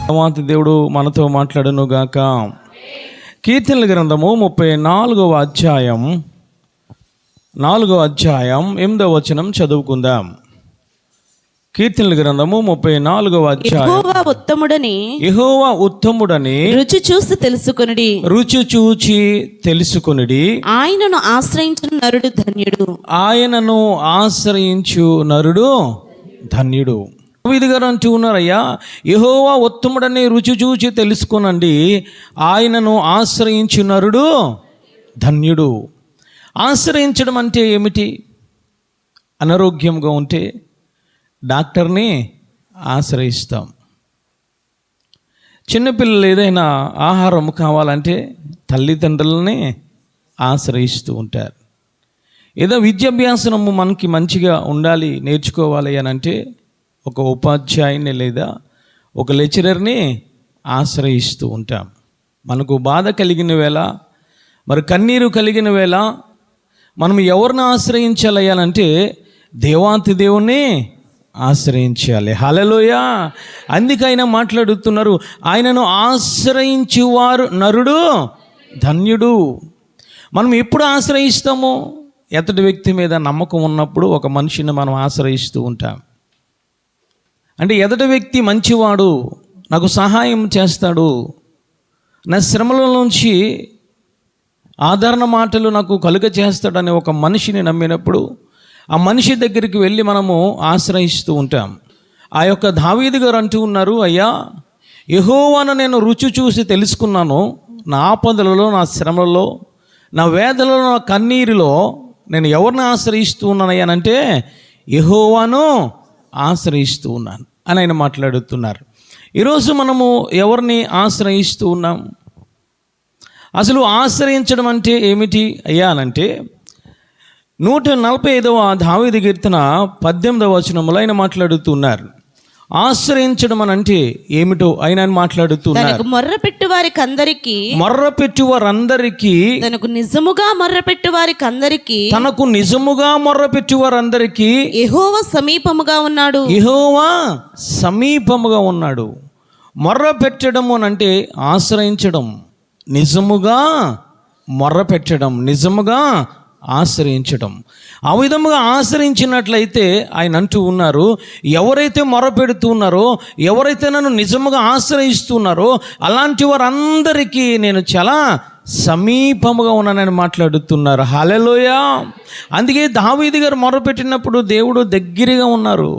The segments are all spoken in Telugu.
తర్వాత దేవుడు మనతో మాట్లాడును గాక. కీర్తనల గ్రంథము 34వ అధ్యాయం 8వ వచనం చదువుకుందాం. కీర్తనల గ్రంథము 34వ అధ్యాయం. యెహోవా ఉత్తముడని రుచి చూసి తెలుసుకొనుడి. ఆయనను ఆశ్రయించు నరుడు ధన్యుడు. దావీదు గారు అంటూ ఉన్నారయ్యా, యెహోవా ఉత్తముడని రుచి చూచి తెలుసుకొనండి, ఆయనను ఆశ్రయించు నరుడు ధన్యుడు. ఆశ్రయించడం అంటే ఏమిటి? అనారోగ్యంగా ఉంటే డాక్టర్ని ఆశ్రయిస్తాం. చిన్నపిల్లలు ఏదైనా ఆహారం కావాలంటే తల్లిదండ్రులని ఆశ్రయిస్తూ ఉంటారు. ఏదో విద్యాభ్యాసనము మనకి మంచిగా ఉండాలి, నేర్చుకోవాలి అని అంటే ఒక ఉపాధ్యాయుని లేదా ఒక లెక్చరర్ని ఆశ్రయిస్తూ ఉంటాం. మనకు బాధ కలిగిన వేళ, మరి కన్నీరు కలిగిన వేళ మనం ఎవరిని ఆశ్రయించాలి అంటే దేవాతి దేవుణ్ణి ఆశ్రయించాలి. హల్లెలూయా. అందుకైనా మాట్లాడుతున్నారు, ఆయనను ఆశ్రయించువారు నరుడు ధన్యుడు. మనం ఎప్పుడు ఆశ్రయిస్తామో, ఎతటి వ్యక్తి మీద నమ్మకం ఉన్నప్పుడు ఒక మనిషిని మనం ఆశ్రయిస్తూ ఉంటాం. అంటే ఎదటి వ్యక్తి మంచివాడు, నాకు సహాయం చేస్తాడు, నా శ్రమల నుంచి ఆదరణ మాటలు నాకు కలుగ చేస్తాడని ఒక మనిషిని నమ్మినప్పుడు ఆ మనిషి దగ్గరికి వెళ్ళి మనము ఆశ్రయిస్తూ ఉంటాం. ఆ యొక్క దావీదు గారు అంటూ ఉన్నారు, అయ్యా యెహోవాను నేను రుచి చూసి తెలుసుకున్నాను. నా ఆపదలలో, నా శ్రమలలో, నా వేదనలో, నా కన్నీరులో నేను ఎవరిని ఆశ్రయిస్తూ ఉన్నానయ్యానంటే యెహోవాను ఆశ్రయిస్తూ ఉన్నాను అని ఆయన మాట్లాడుతున్నారు. ఈరోజు మనము ఎవరిని ఆశ్రయిస్తూ ఉన్నాం? అసలు ఆశ్రయించడం అంటే ఏమిటి అయ్యా అనంటే 145వ దావీదు కీర్తన 18వ వచనములో ఆయన మాట్లాడుతున్నారు. ఆశ్రయించడం అని అంటే ఏమిటో ఆయన మాట్లాడుతున్నారు. మొర్రపెట్టు వారందరికీ తనకు నిజముగా మొర్రపెట్టు వారందరికీ యెహోవా సమీపముగా ఉన్నాడు. మొర్రపెట్టడం అని అంటే ఆశ్రయించడం, నిజముగా మొర్రపెట్టడం, నిజముగా ఆశ్రయించడం. ఆ విధముగా ఆశ్రయించినట్లయితే ఆయన అంటూ ఉన్నారు, ఎవరైతే మొరపెడుతూ ఉన్నారో, ఎవరైతే నన్ను నిజముగా ఆశ్రయిస్తున్నారో అలాంటి వారందరికీ నేను చాలా సమీపముగా ఉన్నానని మాట్లాడుతున్నారు. హల్లెలూయా. అందుకే దావీదు గారు మొరపెట్టినప్పుడు దేవుడు దగ్గరగా ఉన్నారు.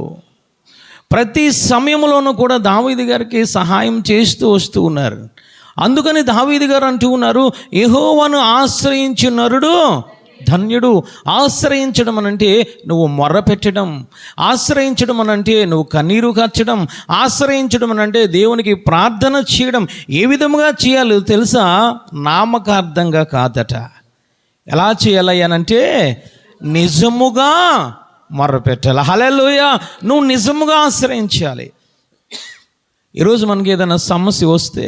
ప్రతి సమయంలోనూ కూడా దావీదు గారికి సహాయం చేస్తూ వస్తూ ఉన్నారు. అందుకని దావీదు గారు అంటూ ఉన్నారు, యెహోవాను ఆశ్రయించు నరుడు ధన్యుడు. ఆశ్రయించడం అనంటే నువ్వు మొర్ర పెట్టడం, ఆశ్రయించడం అనంటే నువ్వు కన్నీరు కార్చడం, ఆశ్రయించడం అనంటే దేవునికి ప్రార్థన చేయడం. ఏ విధముగా చేయాలో తెలుసా? నామకార్థంగా కాదట. ఎలా చేయాలి అనంటే నిజముగా మొర్ర పెట్టాలి. హల్లెలూయా. నువ్వు నిజముగా ఆశ్రయించాలి. ఈరోజు మనకి ఏదైనా సమస్య వస్తే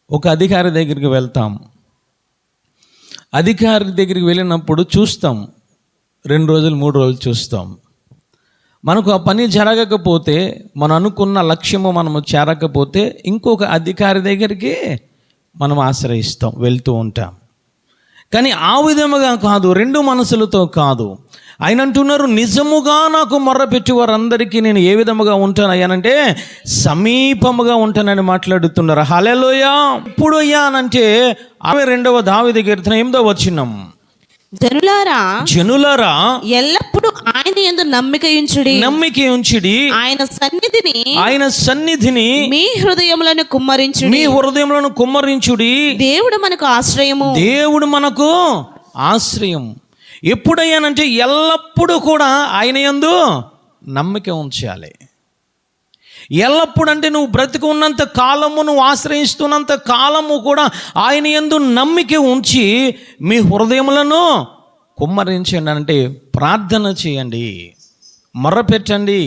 ఒక అధికారి దగ్గరికి వెళ్తాం. అధికారి దగ్గరికి వెళ్ళినప్పుడు చూస్తాం, 2 రోజులు 3 రోజులు చూస్తాం. మనకు ఆ పని జరగకపోతే, మనం అనుకున్న లక్ష్యము మనము చేరకపోతే ఇంకొక అధికారి దగ్గరికి మనం ఆశ్రయిస్తాం, వెళ్తూ ఉంటాం. కానీ ఆ విధముగా కాదు, 2 మనసులతో కాదు. ఆయన అంటున్నారు, నిజముగా నాకు మొర్రపెట్టి వారందరికీ నేను ఏ విధముగా ఉంటాను అయ్యానంటే సమీపముగా ఉంటానని మాట్లాడుతున్నారు. హల్లెలూయా. ఇప్పుడు అయ్యా అనంటే 2వ దావీదు కీర్తన 8వ వచనం, జనులారా ఎల్లప్పుడు ఆయన యందు నమ్మిక ఉంచుడి, ఆయన సన్నిధిని మీ హృదయములను కుమ్మరించుడి. దేవుడు మనకు ఆశ్రయం. ఎప్పుడయ్యానంటే ఎల్లప్పుడూ కూడా ఆయన యందు నమ్మిక ఉంచాలి. ఎల్లప్పుడు అంటే నువ్వు బ్రతికి ఉన్నంత కాలము, నువ్వు ఆశ్రయిస్తున్నంత కాలము కూడా ఆయన యందు నమ్మిక ఉంచి మీ హృదయములను కుమ్మరించండి. అంటే ప్రార్థన చేయండి, మొర్రపెట్టండి,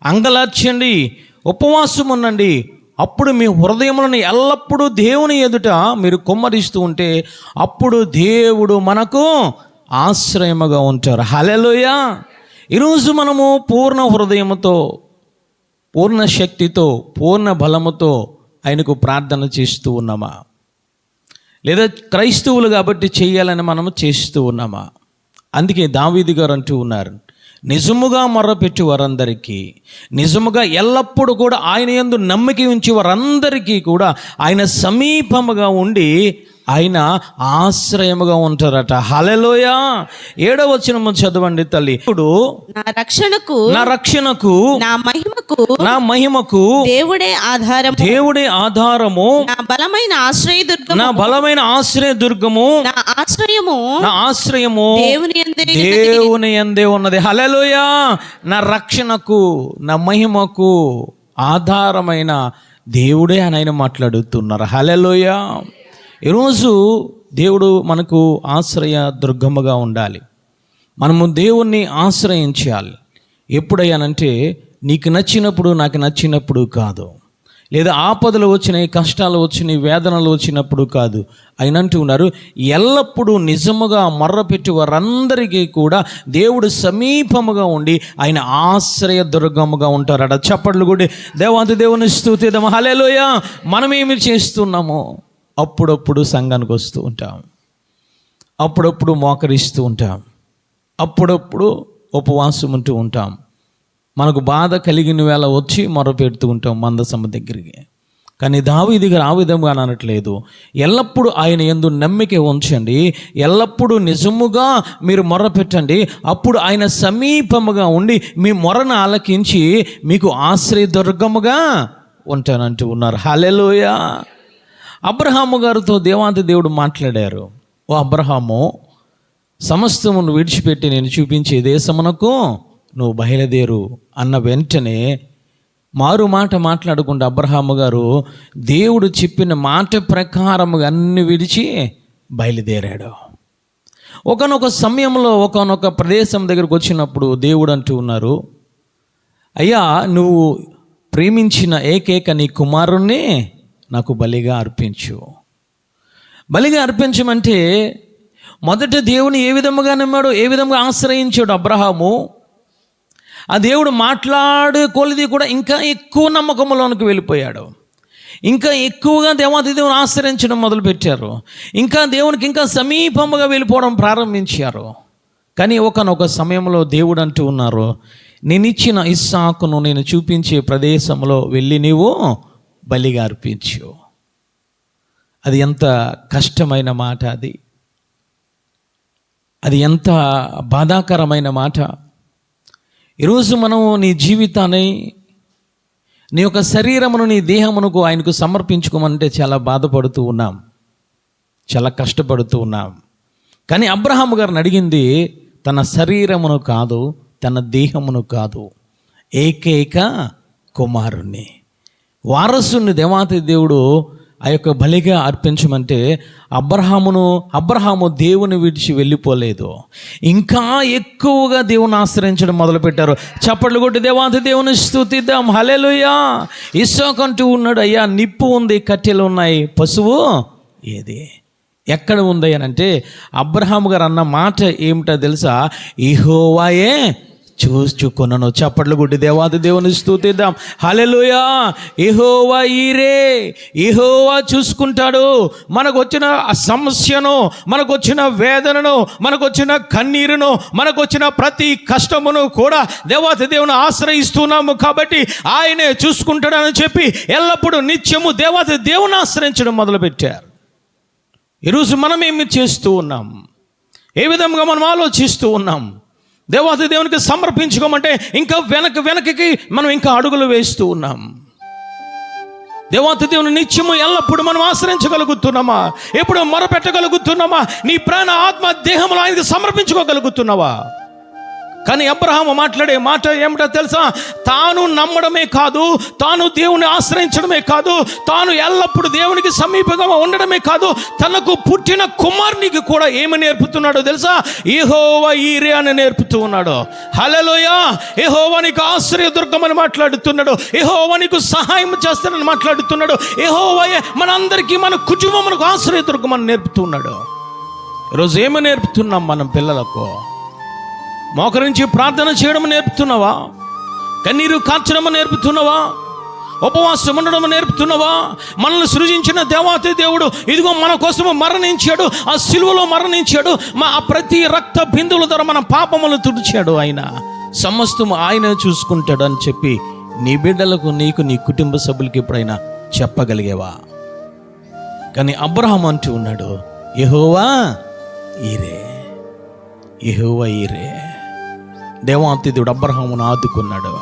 అంగలార్చండి, ఉపవాసం ఉండండి. అప్పుడు మీ హృదయములను ఎల్లప్పుడూ దేవుని ఎదుట మీరు కుమ్మరిస్తూ ఉంటే అప్పుడు దేవుడు మనకు ఆశ్రయముగా ఉంటారు. హల్లెలూయా. ఈరోజు మనము పూర్ణ హృదయముతో, పూర్ణ శక్తితో, పూర్ణ బలముతో ఆయనకు ప్రార్థన చేస్తూ ఉన్నామా? లేదా క్రైస్తవులు కాబట్టి చేయాలని మనము చేస్తూ ఉన్నామా? అందుకే దావీదు గారు అంటూ ఉన్నారు, నిజముగా మొర్రపెట్టి వారందరికీ, నిజముగా ఎల్లప్పుడూ కూడా ఆయన యందు నమ్మిక ఉంచి వారందరికీ కూడా ఆయన సమీపముగా ఉండి ఆయన ఆశ్రయముగా ఉంటారట. హల్లెలూయా. 7వ వచనము చదవండి తల్లి. ఇప్పుడు నా రక్షణకు నా మహిమకు దేవుడే ఆధారము, నా బలమైన ఆశ్రయదుర్గము, నా ఆశ్రయము దేవుని యందే ఉన్నది. హల్లెలూయా. నా రక్షణకు, నా మహిమకు ఆధారమైన దేవుడే అని ఆయన మాట్లాడుతున్నారు. హల్లెలూయా. ఈరోజు దేవుడు మనకు ఆశ్రయ దుర్గముగా ఉండాలి. మనము దేవుణ్ణి ఆశ్రయించాలి. ఎప్పుడయ్యానంటే నీకు నచ్చినప్పుడు, నాకు నచ్చినప్పుడు కాదు, లేదా ఆపదలు వచ్చినాయి, కష్టాలు వచ్చినాయి, వేదనలు వచ్చినప్పుడు కాదు. ఆయన అంటూ ఉన్నారు, ఎల్లప్పుడూ నిజముగా మొర్రపెట్టి వారందరికీ కూడా దేవుడు సమీపముగా ఉండి ఆయన ఆశ్రయ దుర్గముగా ఉంటారట. చప్పట్లు కూడా దేవాది దేవుని స్తుతిద్దాం. హల్లెలూయా. మనమేమి చేస్తున్నాము? అప్పుడప్పుడు సంఘానికి వస్తూ ఉంటాం, అప్పుడప్పుడు మోకరిస్తూ ఉంటాం, అప్పుడప్పుడు ఉపవాసం ఉంటూ ఉంటాం. మనకు బాధ కలిగిన వేళ వచ్చి మొరపెడుతూ ఉంటాం మందసమ్మ దగ్గరికి. కానీ దావీదు గారు ఆ విధంగా అనట్లేదు. ఎల్లప్పుడూ ఆయన యందు నమ్మిక ఉంచండి, ఎల్లప్పుడూ నిజముగా మీరు మొర్రపెట్టండి, అప్పుడు ఆయన సమీపముగా ఉండి మీ మొరను ఆలకించి మీకు ఆశ్రయదుర్గముగా ఉంటానంటూ ఉన్నారు. హల్లెలూయా. అబ్రహాము గారితో దేవాది దేవుడు మాట్లాడారు, ఓ అబ్రహాము, సమస్తమును విడిచిపెట్టి నేను చూపించే దేశమునకు నువ్వు బయలుదేరు అన్న వెంటనే మారు మాట మాట్లాడకుండా అబ్రహాము గారు దేవుడు చెప్పిన మాట ప్రకారముగా అన్ని విడిచి బయలుదేరాడు. ఒకనొక సమయంలో ఒకనొక ప్రదేశం దగ్గరకు వచ్చినప్పుడు దేవుడు అంటూ ఉన్నారు, అయ్యా, నువ్వు ప్రేమించిన ఏకైక నీ కుమారుణ్ణి నాకు బలిగా అర్పించు. బలిగా అర్పించమంటే మొదట దేవుని ఏ విధముగా నమ్మాడు, ఏ విధంగా ఆశ్రయించాడు అబ్రహాము. ఆ దేవుడు మాట్లాడే కొలది కూడా ఇంకా ఎక్కువ నమ్మకంలోనికి వెళ్ళిపోయాడు. ఇంకా ఎక్కువగా దేవాది దేవుని ఆశ్రయించడం మొదలుపెట్టారు. ఇంకా దేవునికి ఇంకా సమీపముగా వెళ్ళిపోవడం ప్రారంభించారు. కానీ ఒకనొక సమయంలో దేవుడు అంటూ ఉన్నారు, నేను ఇచ్చిన ఇస్సాకును నేను చూపించే ప్రదేశంలో వెళ్ళి నీవు బలిగా అర్పించు. అది ఎంత కష్టమైన మాట, అది ఎంత బాధాకరమైన మాట. ఈరోజు మనం నీ జీవితాన్ని, నీ యొక్క శరీరమును, నీ దేహమునకు ఆయనకు సమర్పించుకోమంటే చాలా బాధపడుతూ ఉన్నాం, చాలా కష్టపడుతూ ఉన్నాం. కానీ అబ్రహాము గారిని అడిగింది తన శరీరమును కాదు, తన దేహమును కాదు, ఏకైక కుమారుణ్ణి, వారసుని దేవాతి దేవుడు ఆ యొక్క బలిగా అర్పించమంటే అబ్రహాము దేవుని విడిచి వెళ్ళిపోలేదు, ఇంకా ఎక్కువగా దేవుని ఆశ్రయించడం మొదలుపెట్టారు. చప్పట్లు కొట్టి దేవాతి దేవుని స్తుతిద్దాం. హల్లెలూయా. ఇస్సాకు అంటూ ఉన్నాడు, అయ్యా, నిప్పు ఉంది, కట్టెలు ఉన్నాయి, పశువు ఏది, ఎక్కడ ఉంది అని అంటే అబ్రహాము గారు అన్న మాట ఏమిటో తెలుసా? యెహోవాయే చూచుకొనను. చప్పట్లు కొట్టి దేవాది దేవుని స్తుతిద్దాం. హల్లెలూయా. యెహోవా ఈరే, యెహోవా చూసుకుంటాడు. మనకు వచ్చిన సమస్యను, మనకు వచ్చిన వేదనను, మనకు వచ్చిన కన్నీరును, మనకు వచ్చిన ప్రతి కష్టమును కూడా దేవాది దేవుని ఆశ్రయిస్తున్నాము కాబట్టి ఆయనే చూసుకుంటాడని చెప్పి ఎల్లప్పుడూ నిత్యము దేవాది దేవుని ఆశ్రయించడం మొదలుపెట్టారు. ఈరోజు మనం ఏమి చేస్తూ ఉన్నాం? ఏ విధంగా మనం ఆలోచిస్తూ ఉన్నాం? దేవాది దేవునికి సమర్పించుకోమంటే ఇంకా వెనక్కి మనం ఇంకా అడుగులు వేస్తూ ఉన్నాం. దేవాది దేవుని నిత్యము ఎల్లప్పుడు మనం ఆశ్రయించగలుగుతున్నామా? ఎప్పుడు మొరపెట్టగలుగుతున్నామా? నీ ప్రాణ ఆత్మ దేహంలో ఆయనకి సమర్పించుకోగలుగుతున్నావా? కానీ అబ్రహాము మాట్లాడే మాట ఏమిటో తెలుసా? తాను నమ్మడమే కాదు, తాను దేవుని ఆశ్రయించడమే కాదు, తాను ఎల్లప్పుడు దేవునికి సమీపంగా ఉండడమే కాదు, తనకు పుట్టిన కుమారునికి కూడా ఏమి నేర్పుతున్నాడో తెలుసా? యెహోవా ఈరే అని నేర్పుతూ ఉన్నాడు. హల్లెలూయా. యెహోవా నీకు ఆశ్రయదుర్గమని మాట్లాడుతున్నాడు. యెహోవా నీకు సహాయం చేస్తానని మాట్లాడుతున్నాడు. యెహోవాయే మనందరికీ, మన కుటుంబమునకు ఆశ్రయదుర్గమని నేర్పుతున్నాడు. ఈరోజు ఏమి నేర్పుతున్నాం మనం పిల్లలకు? మోకరించి ప్రార్థన చేయడం నేర్పుతున్నావా? కన్నీరు కార్చడం నేర్పుతున్నావా? ఉపవాసం ఉండడం నేర్పుతున్నావా? మనల్ని సృజించిన దేవాతి దేవుడు ఇదిగో మన కోసము మరణించాడు, ఆ సిలువలో మరణించాడు, ఆ ప్రతి రక్త బిందువుల ద్వారా మన పాపములు తుడిచాడు. ఆయన సమస్తము ఆయన చూసుకుంటాడు అని చెప్పి నీ బిడ్డలకు, నీకు, నీ కుటుంబ సభ్యులకి ఎప్పుడైనా చెప్పగలిగేవా? కానీ అబ్రహాం అంటూ ఉన్నాడు, యెహోవా ఈరే, యెహోవా ఈరే. దేవాతి దేవుడు అబ్రహామును ఆదుకున్నాడు.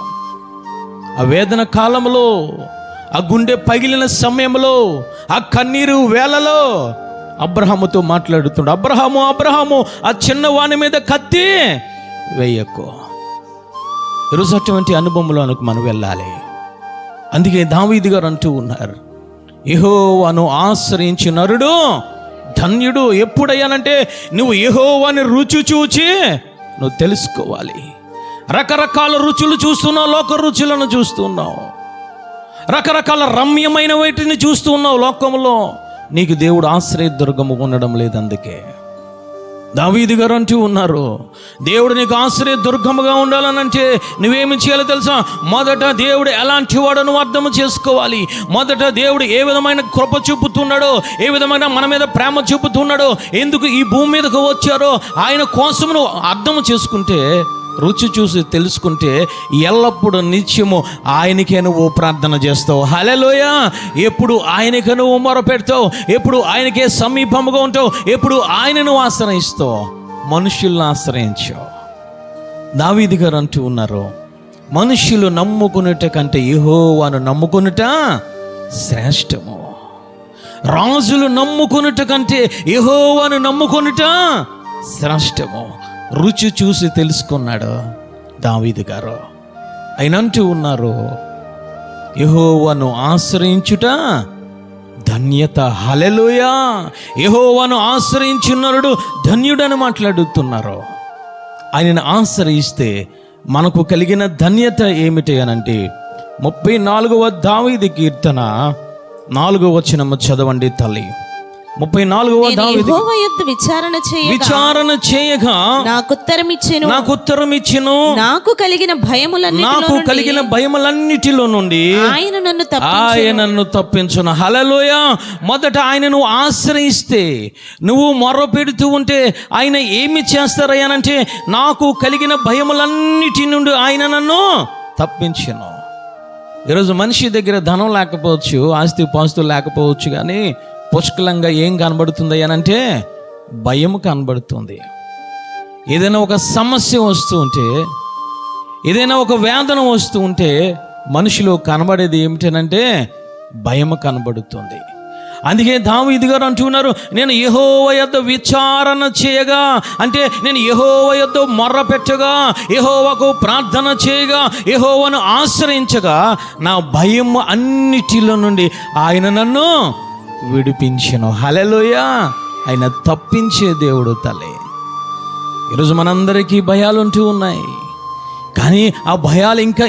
ఆ వేదన కాలంలో, ఆ గుండె పగిలిన సమయంలో, ఆ కన్నీరు వేళలో అబ్రహాముతో మాట్లాడుతున్నాడు, అబ్రహాము అబ్రహాము ఆ చిన్నవాని మీద కత్తి వేయకు. ఈరోజు అటువంటి అనుభవంలోనికి మనం వెళ్ళాలి. అందుకే దావీదు గారు అంటూ ఉన్నారు, యెహోవాను ఆశ్రయించి నరుడు ధన్యుడు. ఎప్పుడయ్యానంటే నువ్వు యెహోవాని రుచి చూచి నువ్వు తెలుసుకోవాలి. రకరకాల రుచులు చూస్తున్నావు, లోక రుచులను చూస్తున్నావు, రకరకాల రమ్యమైన వాటిని చూస్తున్నావు లోకంలో. నీకు దేవుడు ఆశ్రయదుర్గము ఉండడం లేదు. అందుకే దావీదు గారు అంటూ ఉన్నారు, దేవుడు నీకు ఆశ్రయదుర్గముగా ఉండాలనంటే నువ్వేమి చేయాలో తెలుసా? మొదట దేవుడు ఎలాంటి వాడో నువ్వు అర్థం చేసుకోవాలి. మొదట దేవుడు ఏ విధమైన కృప చూపుతున్నాడో, ఏ విధమైన మన మీద ప్రేమ చూపుతున్నాడో, ఎందుకు ఈ భూమి మీదకు వచ్చారో ఆయన కోసం నువ్వు అర్థం చేసుకుంటే, రుచి చూసి తెలుసుకుంటే, ఎల్లప్పుడూ నిత్యము ఆయనకే నువ్వు ప్రార్థన చేస్తావు. హల్లెలూయా. ఎప్పుడు ఆయనకే నువ్వు మొరపెడతావు, ఎప్పుడు ఆయనకే సమీపముగా ఉంటావు, ఎప్పుడు ఆయనను ఆశ్రయిస్తావు, మనుషులను ఆశ్రయించావు. దావీదు గారు అంటూ ఉన్నారు, మనుషులు నమ్ముకునేట కంటే యెహోవాను నమ్ముకునుట శ్రేష్టము. రాజులు నమ్ముకునేట కంటే యెహోవాను నమ్ముకునుట శ్రేష్టము. రుచి చూసి తెలుసుకున్నాడు దావీదు గారు. ఆయన అంటూ ఉన్నారు, యెహోవాను ఆశ్రయించుట ధన్యత. హల్లెలూయా. యెహోవాను ఆశ్రయించున్నాడు ధన్యుడని మాట్లాడుతున్నారు. ఆయనను ఆశ్రయిస్తే మనకు కలిగిన ధన్యత ఏమిటి అనంటే, 34వ దావీదు కీర్తన 4వ వచనము చదవండి తల్లి. 34వ దావీదు, యెహోవా యుద్ధ విచారణ చేయగా నాకు ఉత్తరం ఇచ్చెను, నాకు కలిగిన భయములన్నిటిలో నుండి ఆయన నన్ను తప్పించును. హల్లెలూయా. మొదట ఆయనను ఆశ్రయిస్తే, నువ్వు మొర్ర పెడుతూ ఉంటే ఆయన ఏమి చేస్తారయ్యానంటే, నాకు కలిగిన భయములన్నిటి నుండి ఆయన నన్ను తప్పించును. ఈరోజు మనిషి దగ్గర ధనం లేకపోవచ్చు, ఆస్తి పాస్తులు లేకపోవచ్చు, కానీ పుష్కలంగా ఏం కనబడుతుంది అనంటే భయం కనబడుతుంది. ఏదైనా ఒక సమస్య వస్తూ ఉంటే, ఏదైనా ఒక వేదన వస్తూ ఉంటే మనిషిలో కనబడేది ఏమిటనంటే భయం కనబడుతుంది. అందుకే దావీదు గారు అంటున్నారు, నేను యెహోవా యొద్ద విచారణ చేయగా, అంటే నేను యెహోవా యొద్ద మొర్ర పెట్టగా, యెహోవాకు ప్రార్థన చేయగా, యెహోవాను ఆశ్రయించగా నా భయం అన్నిటిలో నుండి ఆయన నన్ను విడిపించెను. హల్లెలూయా. ఆయన తప్పించే దేవుడు తల్లి. ఈరోజు మనందరికీ భయాలు ఉంటూ ఉన్నాయి, కానీ ఆ భయాలు ఇంకా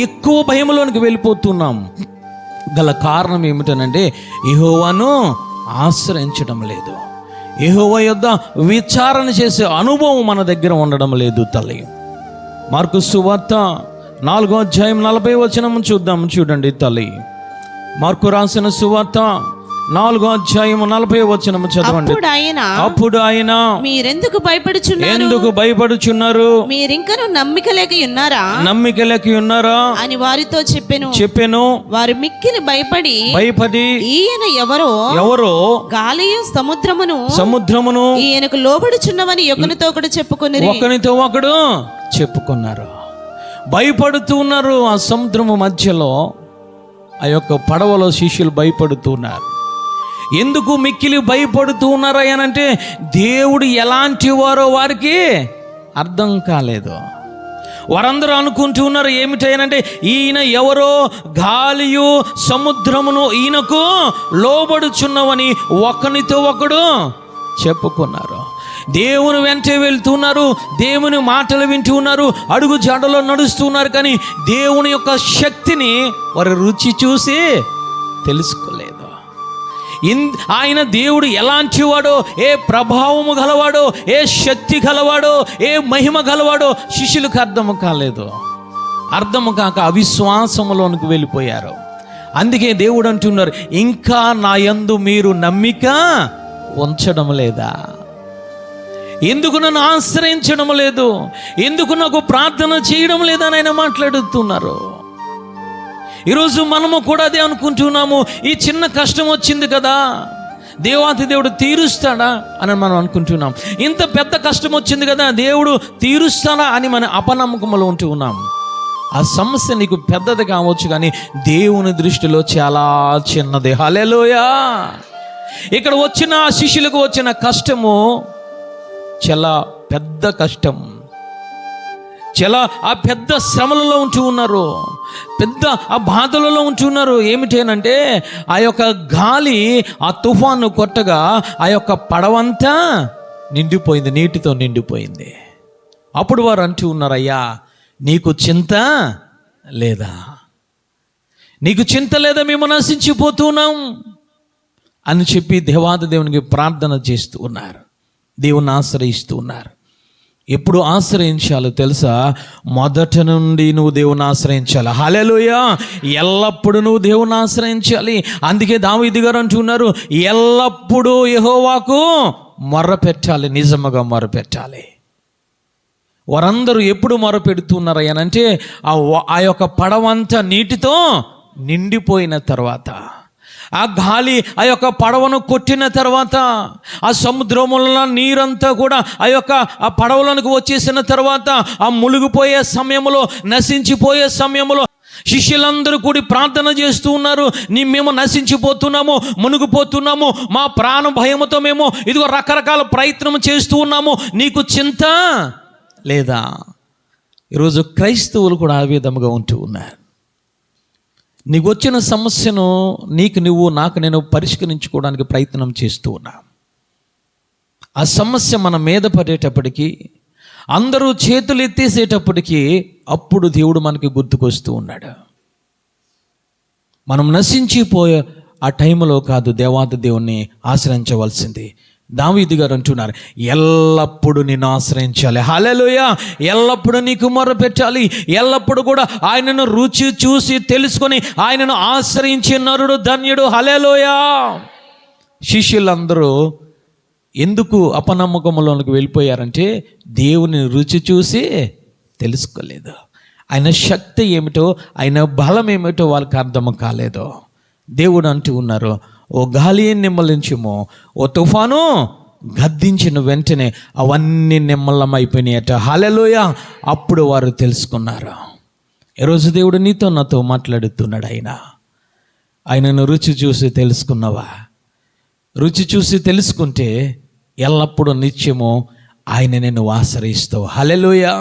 ఎక్కువ భయంలోనికి వెళ్ళిపోతున్నాం. గల కారణం ఏమిటనంటే యెహోవాను ఆశ్రయించడం లేదు, యెహోవా యొద్ద విచారణ చేసే అనుభవం మన దగ్గర ఉండడం లేదు తల్లి. మార్కు సువార్త 4వ అధ్యాయం 40వ వచనం చూడండి తల్లి. మార్కు రాసిన సువార్త 4వ అధ్యాయం 40వ వచనం చదవండి. అప్పుడు ఆయన మీరెందుకు భయపడుచున్నారు, మీరింకను నమ్మిక లేక ఉన్నారా అని వారితో చెప్పెను. వారు మిక్కిలి భయపడి ఈయన ఎవరో గాలియు సముద్రమును ఈయనకు లోబడుచున్నవని ఒకనితో ఒకడు చెప్పుకున్నారు. భయపడుతూ ఉన్నారు. ఆ సముద్రము మధ్యలో ఆ యొక్క పడవలో శిష్యులు భయపడుతున్నారు. ఎందుకు మిక్కిలి భయపడుతూ ఉన్నారా అనంటే, దేవుడు ఎలాంటి వారో వారికి అర్థం కాలేదు. వారందరూ అనుకుంటూ ఉన్నారు ఏమిటనంటే, ఈయన ఎవరో గాలియు సముద్రమును ఈయనకు లోబడుచున్నవని ఒకనితో ఒకడు చెప్పుకున్నారు. దేవుని వెంటే వెళ్తున్నారు, దేవుని మాటలు వింటూ ఉన్నారు, అడుగు జాడలో నడుస్తున్నారు, కానీ దేవుని యొక్క శక్తిని వారు రుచి చూసి తెలుసుకోలేదు. ఆయన దేవుడు ఎలాంటి వాడో, ఏ ప్రభావము గలవాడో, ఏ శక్తి గలవాడో, ఏ మహిమ గలవాడో శిష్యులకు అర్థం కాలేదు. అర్థము కాక అవిశ్వాసములోనికి వెళ్ళిపోయారు. అందుకే దేవుడు అంటున్నారు, ఇంకా నా యందు మీరు నమ్మిక ఉంచడం లేదా? ఎందుకు నన్ను ఆశ్రయించడం లేదు? ఎందుకు నాకు ప్రార్థన చేయడం లేదని ఆయన మాట్లాడుతున్నారు. ఈరోజు మనము కూడా అదే అనుకుంటున్నాము. ఈ చిన్న కష్టం వచ్చింది కదా, దేవాతి దేవుడు తీరుస్తాడా అని మనం అనుకుంటున్నాం. ఇంత పెద్ద కష్టం వచ్చింది కదా, దేవుడు తీరుస్తాడా అని మన అపనమ్మకంలో ఉంటూ ఉన్నాం. ఆ సమస్య నీకు పెద్దది కావచ్చు, కానీ దేవుని దృష్టిలో చాలా చిన్నది. హల్లెలూయా. ఇక్కడ వచ్చిన శిష్యులకు వచ్చిన కష్టము చాలా పెద్ద కష్టం. చాలా ఆ పెద్ద శ్రమలలో ఉంటూ ఉన్నారు, పెద్ద ఆ బాధలలో ఉంటూ ఉన్నారు. ఏమిటేనంటే ఆ యొక్క గాలి, ఆ తుఫాను కొట్టగా ఆ యొక్క పడవంతా నిండిపోయింది, నీటితో నిండిపోయింది. అప్పుడు వారు అంటూ ఉన్నారు, అయ్యా నీకు చింత లేదా? నీకు చింత లేదా? మేము నశించిపోతున్నాం అని చెప్పి దేవాది దేవునికి ప్రార్థన చేస్తూ ఉన్నారు, దేవుని ఆశ్రయిస్తూ ఉన్నారు. ఎప్పుడు ఆశ్రయించాలో తెలుసా? మొదట నుండి నువ్వు దేవుని ఆశ్రయించాలి. హల్లెలూయా. ఎల్లప్పుడూ నువ్వు దేవుని ఆశ్రయించాలి. అందుకే దావీదు గారు అంటున్నారు, ఎల్లప్పుడూ యెహోవాకు మొర్రపెట్టాలి, నిజముగా మొర్రపెట్టాలి. వారందరూ ఎప్పుడు మొరపెడుతున్నారు అనంటే ఆ యొక్క పడవంతా నీటితో నిండిపోయిన తర్వాత, ఆ గాలి ఆ యొక్క పడవను కొట్టిన తర్వాత, ఆ సముద్రముల నీరంతా కూడా ఆ పడవలకు వచ్చేసిన తర్వాత, ఆ మునిగిపోయే సమయంలో, నశించిపోయే సమయంలో శిష్యులందరూ కూడి ప్రార్థన చేస్తూ ఉన్నారు. మేము నశించిపోతున్నాము, మునిగిపోతున్నాము, మా ప్రాణ భయముతో మేము ఇదిగో రకరకాల ప్రయత్నం చేస్తూ ఉన్నాము, నీకు చింత లేదా? ఈరోజు క్రైస్తవులు కూడా ఆ విధముగా ఉంటూ ఉన్నారు. నీకు వచ్చిన సమస్యను నాకు నేను పరిష్కరించుకోవడానికి ప్రయత్నం చేస్తూ ఉన్నా. ఆ సమస్య మన మీద పడేటప్పటికీ, అందరూ చేతులు ఎత్తేసేటప్పటికీ, అప్పుడు దేవుడు మనకి గుర్తుకొస్తూ ఉన్నాడు. మనం నశించిపోయే ఆ టైంలో కాదు దేవాది దేవుణ్ణి ఆశ్రయించవలసింది. దావీదు గారు అంటున్నారు, ఎల్లప్పుడూ నిన్ను ఆశ్రయించాలి. హల్లెలూయా. ఎల్లప్పుడూ నీకు మొరపెట్టాలి. ఎల్లప్పుడూ కూడా ఆయనను రుచి చూసి తెలుసుకొని ఆయనను ఆశ్రయించే నరుడు ధన్యుడు. హల్లెలూయా. శిష్యులందరూ ఎందుకు అపనమ్మకంలోనికి వెళ్ళిపోయారంటే దేవుని రుచి చూసి తెలుసుకోలేదు. ఆయన శక్తి ఏమిటో, ఆయన బలం ఏమిటో వాళ్ళకి అర్థం కాలేదు. దేవుడు అంటూ ఉన్నారు, ఓ గాలి నిమ్మలించుము, ఓ తుఫాను గద్దించిన వెంటనే అవన్నీ నిమ్మలమైపోయినాయట. హల్లెలూయా. అప్పుడు వారు తెలుసుకున్నారు. ఈరోజు దేవుడు నీతో నాతో మాట్లాడుతున్నాడు. ఆయనను రుచి చూసి తెలుసుకున్నావా? రుచి చూసి తెలుసుకుంటే ఎల్లప్పుడూ నిత్యము ఆయననే నువ్వు ఆశ్రయిస్తావు. హల్లెలూయా.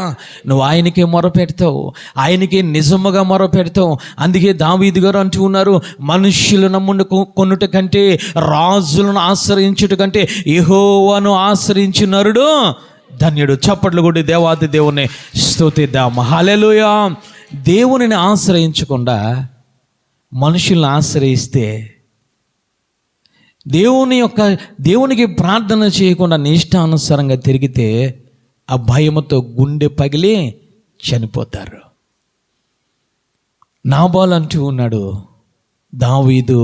నువ్వు ఆయనకే మొరపెడతావు, ఆయనకే నిజముగా మొరపెడతావు. అందుకే దావీదు గారు అంటూ ఉన్నారు, మనుష్యులు నమ్మును కొనుట కంటే, రాజులను ఆశ్రయించుట కంటే యెహోవాను ఆశ్రయించు నరుడు ధన్యుడు. చప్పట్లు కొట్టి దేవాది దేవుని స్తుతిద్దాం. హల్లెలూయా. దేవునిని ఆశ్రయించకుండా మనుషులను ఆశ్రయిస్తే, దేవునికి ప్రార్థన చేయకుండా నిష్టానుసారంగా తిరిగితే, ఆ భయముతో గుండె పగిలి చనిపోతారు. నాబాలు అంటూ ఉన్నాడు, దావీదు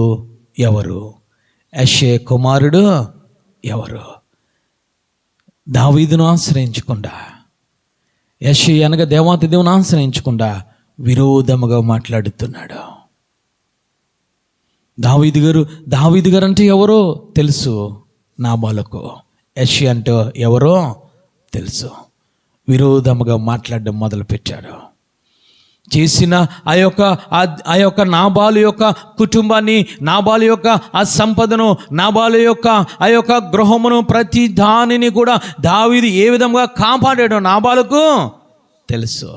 ఎవరు? యెషే కుమారుడు ఎవరు? దావీదును ఆశ్రయించకుండా, యెషే అనగా దేవాతి దేవుని ఆశ్రయించకుండా విరోధముగా మాట్లాడుతున్నాడు. దావీదు గారు అంటే ఎవరో తెలుసు నాబాలుకు. యెషే అంటే ఎవరో తెలుసు. విరోధముగా మాట్లాడడం మొదలుపెట్టాడు. చేసిన ఆ యొక్క నాబాలు యొక్క కుటుంబాన్ని, నాబాలు యొక్క ఆ సంపదను, నాబాలు యొక్క ఆ యొక్క గృహమును, ప్రతి దానిని కూడా దావీదు ఏ విధంగా కాపాడాడో నాబాలుకు తెలుసు.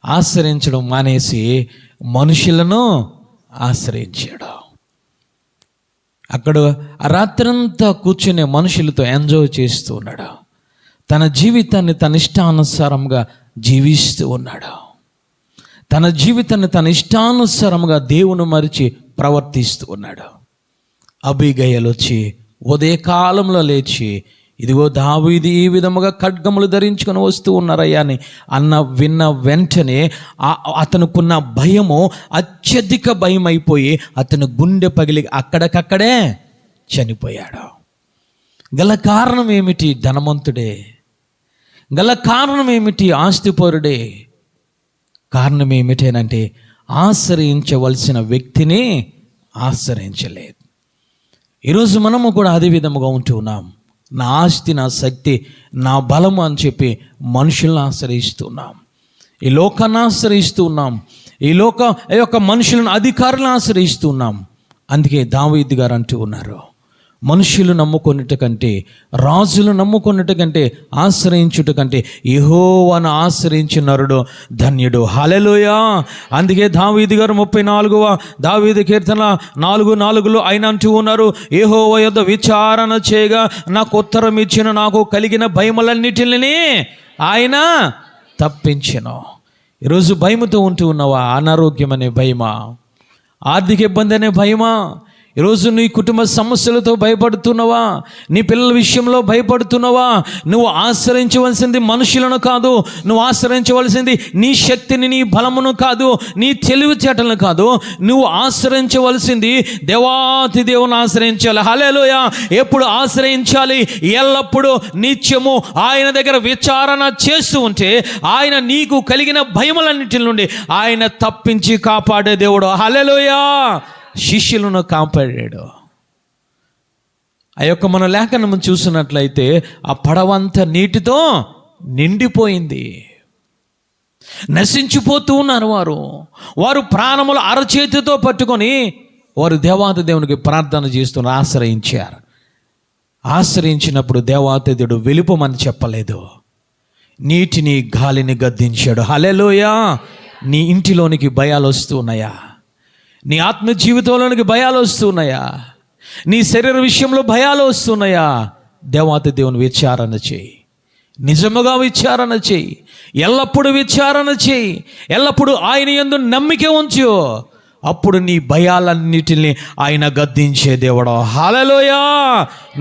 ఆశ్రయించడం మానేసి మనుషులను ఆశ్రయించాడు. అక్కడ రాత్రంతా కూర్చునే మనుషులతో ఎంజాయ్ చేస్తూ ఉన్నాడు. తన జీవితాన్ని తన ఇష్టానుసారంగా జీవిస్తూ ఉన్నాడు. తన జీవితాన్ని తన ఇష్టానుసారంగా దేవుని మరిచి ప్రవర్తిస్తూ ఉన్నాడు. అబీగయలు వచ్చి ఉదయకాలంలో లేచి ఇదిగో దావీదు ఈ విధముగా ఖడ్గములు ధరించుకొని వస్తూ ఉన్నారయ్యా అని విన్న వెంటనే అతనుకున్న భయము అత్యధిక భయం అయిపోయి అతను గుండె పగిలి అక్కడికక్కడే చనిపోయాడు. గల కారణం ఏమిటి? ధనవంతుడే. గల కారణం ఏమిటి? ఆస్తిపరుడే. కారణం ఏమిటేనంటే ఆశ్రయించవలసిన వ్యక్తిని ఆశ్రయించలేదు. ఈరోజు మనము కూడా అదే విధముగా ఉంటూ ఉన్నాం. నా ఆస్తి, నా శక్తి, నా బలము అని చెప్పి మనుషులను ఆశ్రయిస్తున్నాం. ఈ లోకాన్ని ఆశ్రయిస్తున్నాం. ఈ యొక్క మనుషులను, అధికారులను ఆశ్రయిస్తున్నాం. అందుకే దావీదు గారు అంటూ ఉన్నారు, మనుషులు నమ్ముకొనుట కంటే, రాజులు నమ్ముకొనుట కంటే, ఆశ్రయించుట కంటే యెహోవాను ఆశ్రయించిన నరుడు ధన్యుడు. హల్లెలూయా. అందుకే దావీదు గారు 34వ దావీదు కీర్తన 4:4 ఆయన అంటూ ఉన్నారు, యెహోవా యొద్ద విచారణ చేయగా నాకు ఉత్తరం ఇచ్చిన, నాకు కలిగిన భయములన్నిటిని ఆయన తప్పించెను. ఈరోజు భయముతో ఉంటూ ఉన్నావా? అనారోగ్యం అనే భయమా? ఆర్థిక ఇబ్బంది అనే భయమా? ఈరోజు నీ కుటుంబ సమస్యలతో భయపడుతున్నావా? నీ పిల్లల విషయంలో భయపడుతున్నావా? నువ్వు ఆశ్రయించవలసింది మనుషులను కాదు. నువ్వు ఆశ్రయించవలసింది నీ శక్తిని, నీ బలమును కాదు, నీ తెలివితేటలను కాదు. నువ్వు ఆశ్రయించవలసింది దేవాతి దేవుని ఆశ్రయించాలి. హల్లెలూయా. ఎప్పుడు ఆశ్రయించాలి? ఎల్లప్పుడూ నిత్యము ఆయన దగ్గర విచారణ చేస్తూ ఉంటే ఆయన నీకు కలిగిన భయములన్నిటి నుండి ఆయన తప్పించి కాపాడే దేవుడు. హల్లెలూయా. శిష్యులను కాపాడాడు. ఆ యొక్క మన లేఖనము చూసినట్లయితే ఆ పడవంతా నీటితో నిండిపోయింది. నశించిపోతూ ఉన్నారు వారు ప్రాణములు అరచేతితో పట్టుకొని వారు దేవాతి దేవునికి ప్రార్థన చేస్తున్నారు, ఆశ్రయించారు. ఆశ్రయించినప్పుడు దేవాతి దేవుడు వెలుపమని చెప్పలేదు, నీటిని గాలిని గద్దించాడు. హల్లెలూయా. నీ ఇంటిలోనికి భయాలు వస్తున్నాయా? నీ ఆత్మ జీవితంలోనికి భయాలు వస్తున్నాయా? నీ శరీర విషయంలో భయాలు వస్తున్నాయా? దేవాతి దేవుని విచారణ చేయి. నిజముగా విచారణ చేయి. ఎల్లప్పుడూ విచారణ చేయి. ఎల్లప్పుడూ ఆయన యందు నమ్మిక ఉంచు. అప్పుడు నీ భయాలన్నిటిని ఆయన గద్దించే దేవుడు. హల్లెలూయా.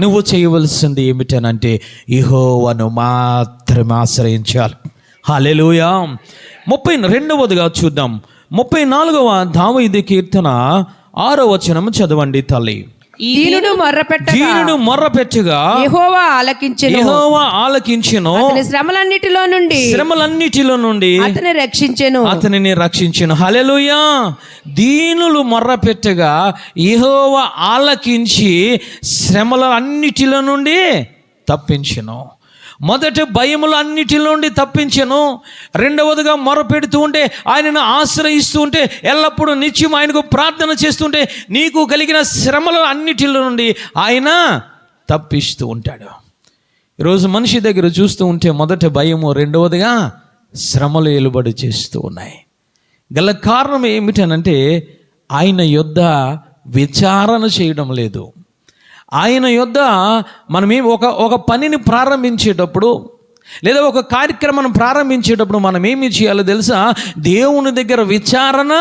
నువ్వు చేయవలసింది ఏమిటనంటే యెహోవాను మాత్రమే ఆశ్రయించాలి. హల్లెలూయా. 32వదిగా చూద్దాం. 34వ దావీదు కీర్తన 6వ వచనం చదవండి తల్లి. దీనుడు మొర్రపెట్టగా యెహోవా ఆలకించెను. శ్రమలన్నిటిలో నుండి అతనిని రక్షించెను. హల్లెలూయా. దీనులు మొర్రపెట్టగా యెహోవా ఆలకించి శ్రమలన్నిటిలో నుండి తప్పించెను. మొదట భయములు అన్నిటిలో నుండి తప్పించెను. రెండవదిగా మొరపెడుతూ ఉంటే, ఆయనను ఆశ్రయిస్తూ ఉంటే, ఎల్లప్పుడూ నిత్యం ఆయనకు ప్రార్థన చేస్తుంటే నీకు కలిగిన శ్రమలు అన్నిటిలో నుండి ఆయన తప్పిస్తూ ఉంటాడు. ఈరోజు మనిషి దగ్గర చూస్తూ ఉంటే మొదట భయము, రెండవదిగా శ్రమలు ఏలుబడి చేస్తూ ఉన్నాయి. గల కారణం ఏమిటనంటే ఆయన యొద్ద విచారణ చేయడం లేదు. ఆయన యొద్ద మనమేం ఒక పనిని ప్రారంభించేటప్పుడు లేదా ఒక కార్యక్రమాన్ని ప్రారంభించేటప్పుడు మనం ఏమి చేయాలో తెలుసా? దేవుని దగ్గర విచారణ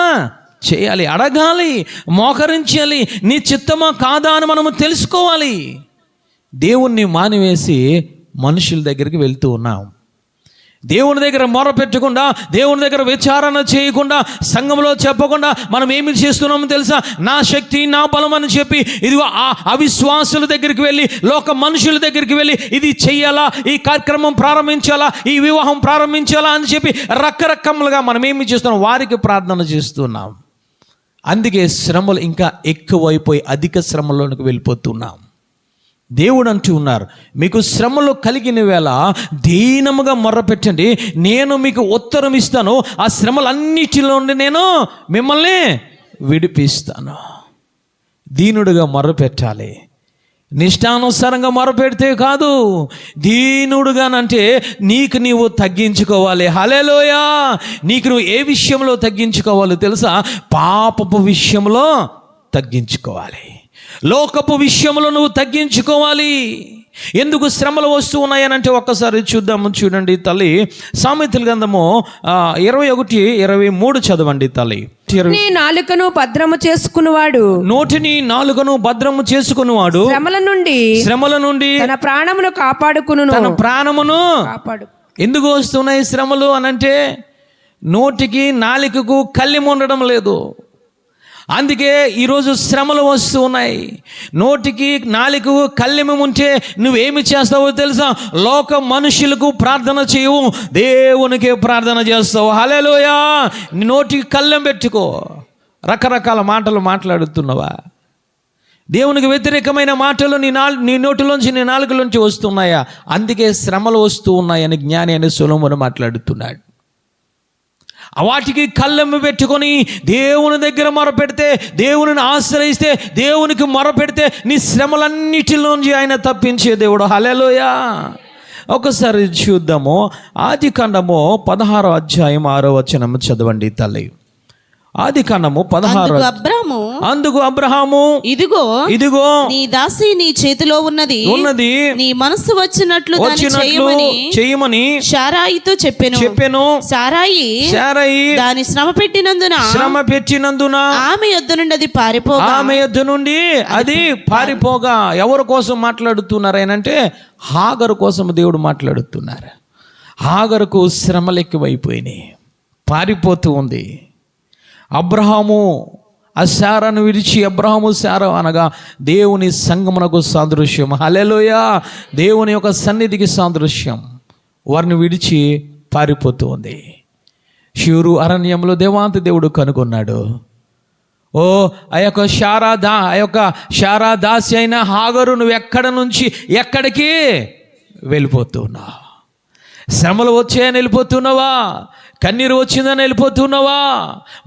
చేయాలి, అడగాలి, మోకరించాలి. నీ చిత్తమా కాదా అని మనము తెలుసుకోవాలి. దేవుణ్ణి మానివేసి మనుషుల దగ్గరికి వెళ్తూ ఉన్నాం. దేవుని దగ్గర మొర పెట్టకుండా, దేవుని దగ్గర విచారణ చేయకుండా, సంఘంలో చెప్పకుండా మనం ఏమి చేస్తున్నామో తెలుసా? నా శక్తి, నా బలం అని చెప్పి ఇదిగో ఆ అవిశ్వాసుల దగ్గరికి వెళ్ళి, లోక మనుషుల దగ్గరికి వెళ్ళి ఇది చెయ్యాలా, ఈ కార్యక్రమం ప్రారంభించాలా, ఈ వివాహం ప్రారంభించాలా అని చెప్పి రకరకములుగా మనం ఏమి చేస్తున్నాం? వారికి ప్రార్థన చేస్తున్నాం. అందుకే శ్రమలు ఇంకా ఎక్కువైపోయి అధిక శ్రమలోనికి వెళ్ళిపోతున్నాం. దేవుడు అంటూ ఉన్నారు, మీకు శ్రమలు కలిగిన వేళ దీనముగా మొర్రపెట్టండి, నేను మీకు ఉత్తరం ఇస్తాను. ఆ శ్రమలన్నిటిలో నుండి నేను మిమ్మల్ని విడిపిస్తాను. దీనుడుగా మొర్రపెట్టాలి. నిష్టానుసారంగా మొరపెడితే కాదు, దీనుడుగానంటే నీకు నీవు తగ్గించుకోవాలి. హల్లెలూయా. నీకు నువ్వు ఏ విషయంలో తగ్గించుకోవాలో తెలుసా? పాపపు విషయంలో తగ్గించుకోవాలి. లోకపు విషయంలో నువ్వు తగ్గించుకోవాలి. ఎందుకు శ్రమలు వస్తూ ఉన్నాయనంటే ఒక్కసారి చూద్దాము. చూడండి తల్లి, సామెతల గ్రంథము 21:23 చదవండి తల్లి. నీ నాలుకను భద్రము చేసుకునివాడు నోటిని నాలుకను భద్రము చేసుకునివాడు శ్రమల నుండి తన ప్రాణమును కాపాడుకును. కాపాడు. ఎందుకు వస్తున్నాయి శ్రమలు అనంటే నోటికి నాలుకకు కళ్ళెం ఉండడం లేదు, అందుకే ఈరోజు శ్రమలు వస్తూ ఉన్నాయి. నోటికి నాలుకకు కళ్ళెము ఉంటే నువ్వేమి చేస్తావో తెలుసా? లోక మనుషులకు ప్రార్థన చేయవు, దేవునికే ప్రార్థన చేస్తావు. హల్లెలూయా. నీ నోటికి కళ్ళెం పెట్టుకో. రకరకాల మాటలు మాట్లాడుతున్నావా? దేవునికి వ్యతిరేకమైన మాటలు నీ నోటిలోంచి నీ నాలుకలోంచి వస్తున్నాయా? అందుకే శ్రమలు వస్తూ ఉన్నాయని జ్ఞాని అని సొలొమోను మాట్లాడుతున్నాడు. వాటికి కళ్ళెమ్మ పెట్టుకొని దేవుని దగ్గర మొరపెడితే, దేవుని ఆశ్రయిస్తే, దేవునికి మొరపెడితే నీ శ్రమలన్నిటిలోంచి ఆయన తప్పించే దేవుడు. హల్లెలూయా. ఒకసారి చూద్దాము. ఆదికాండము 16వ అధ్యాయం 6వ వచనం చదవండి తల్లి. ఆదికాండము 16. అందుకు అబ్రహాము ఇదిగో నీ దాసి నీ చేతిలో ఉన్నది నీ మనసు వచ్చినట్లు చేయమని శారాయితో చెప్పెను. శారాయి దాని శ్రమ పెట్టినందున ఆమె యొద్ద నుండి అది పారిపోగా ఎవరి కోసం మాట్లాడుతున్నారు అంటే హాగరు కోసం దేవుడు మాట్లాడుతున్నారు. హాగరుకు శ్రమలు ఎక్కువైపోయినాయి, పారిపోతూ ఉంది. అబ్రహాము ఆ శారాను విడిచి, అబ్రహాము శారా అనగా దేవుని సంగమునకు సాదృశ్యం. హల్లెలూయా. దేవుని యొక్క సన్నిధికి సాదృశ్యం. వారిని విడిచి పారిపోతూ ఉంది. షూరు అరణ్యంలో దేవాంత దేవుడు కనుగొన్నాడు. ఆ యొక్క శారా దాసి అయిన హాగరు, నువ్వు ఎక్కడి నుంచి ఎక్కడికి వెళ్ళిపోతున్నావు? శ్రమలు వచ్చాయని వెళ్ళిపోతున్నావా? కన్నీరు వచ్చిందని వెళ్ళిపోతున్నావా?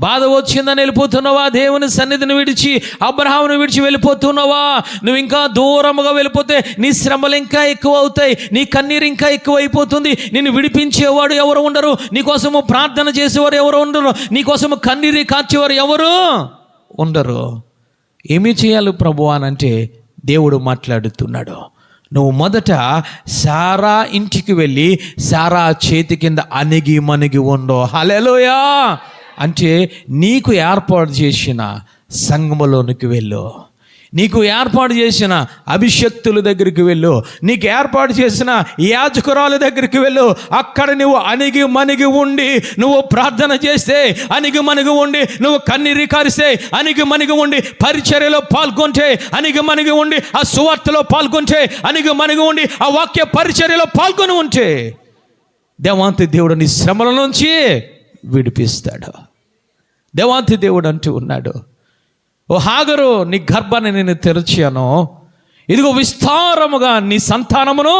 బాధ వచ్చిందని వెళ్ళిపోతున్నావా? దేవుని సన్నిధిని విడిచి, అబ్రహామును విడిచి వెళ్ళిపోతున్నావా? నువ్వు ఇంకా దూరముగా వెళ్ళిపోతే నీ శ్రమలు ఇంకా ఎక్కువ అవుతాయి, నీ కన్నీరు ఇంకా ఎక్కువ అయిపోతుంది. నిన్ను విడిపించేవాడు ఎవరు ఉండరు, నీకోసము ప్రార్థన చేసేవారు ఎవరు ఉండరు, నీకోసము కన్నీరు కార్చేవారు ఎవరు ఉండరు. ఏమి చేయాలి ప్రభు అనంటే దేవుడు మాట్లాడుతున్నాడు. నువ్వు మొదట శారా ఇంటికి వెళ్ళి శారా చేతి కింద అణిగి మణిగి ఉండో. హల్లెలూయా. అంటే నీకు ఏర్పాటు చేసిన సంఘములోనికి వెళ్ళు, నీకు ఏర్పాటు చేసిన అభిషక్తుల దగ్గరికి వెళ్ళు, నీకు ఏర్పాటు చేసిన యాజకురాల దగ్గరికి వెళ్ళు. అక్కడ నువ్వు అణిగి మణిగి ఉండి నువ్వు ప్రార్థన చేస్తే, అణిగి మణిగి ఉండి నువ్వు కన్నీరు కారిస్తే, అణిగి మణిగి ఉండి పరిచర్యలో పాల్గొంటే, అణిగి మణిగి ఉండి ఆ సువార్తలో పాల్గొంటే, అణిగి మణిగి ఉండి ఆ వాక్య పరిచర్యలో పాల్గొని ఉంటే దేవాంతి దేవుడు నీ శ్రమల నుంచి విడిపిస్తాడు. దేవాంతి దేవుడు అంటూ ఉన్నాడు, ఓ హాగరు, నీ గర్భాన్ని నేను తెరచాను, ఇదిగో విస్తారముగా నీ సంతానమును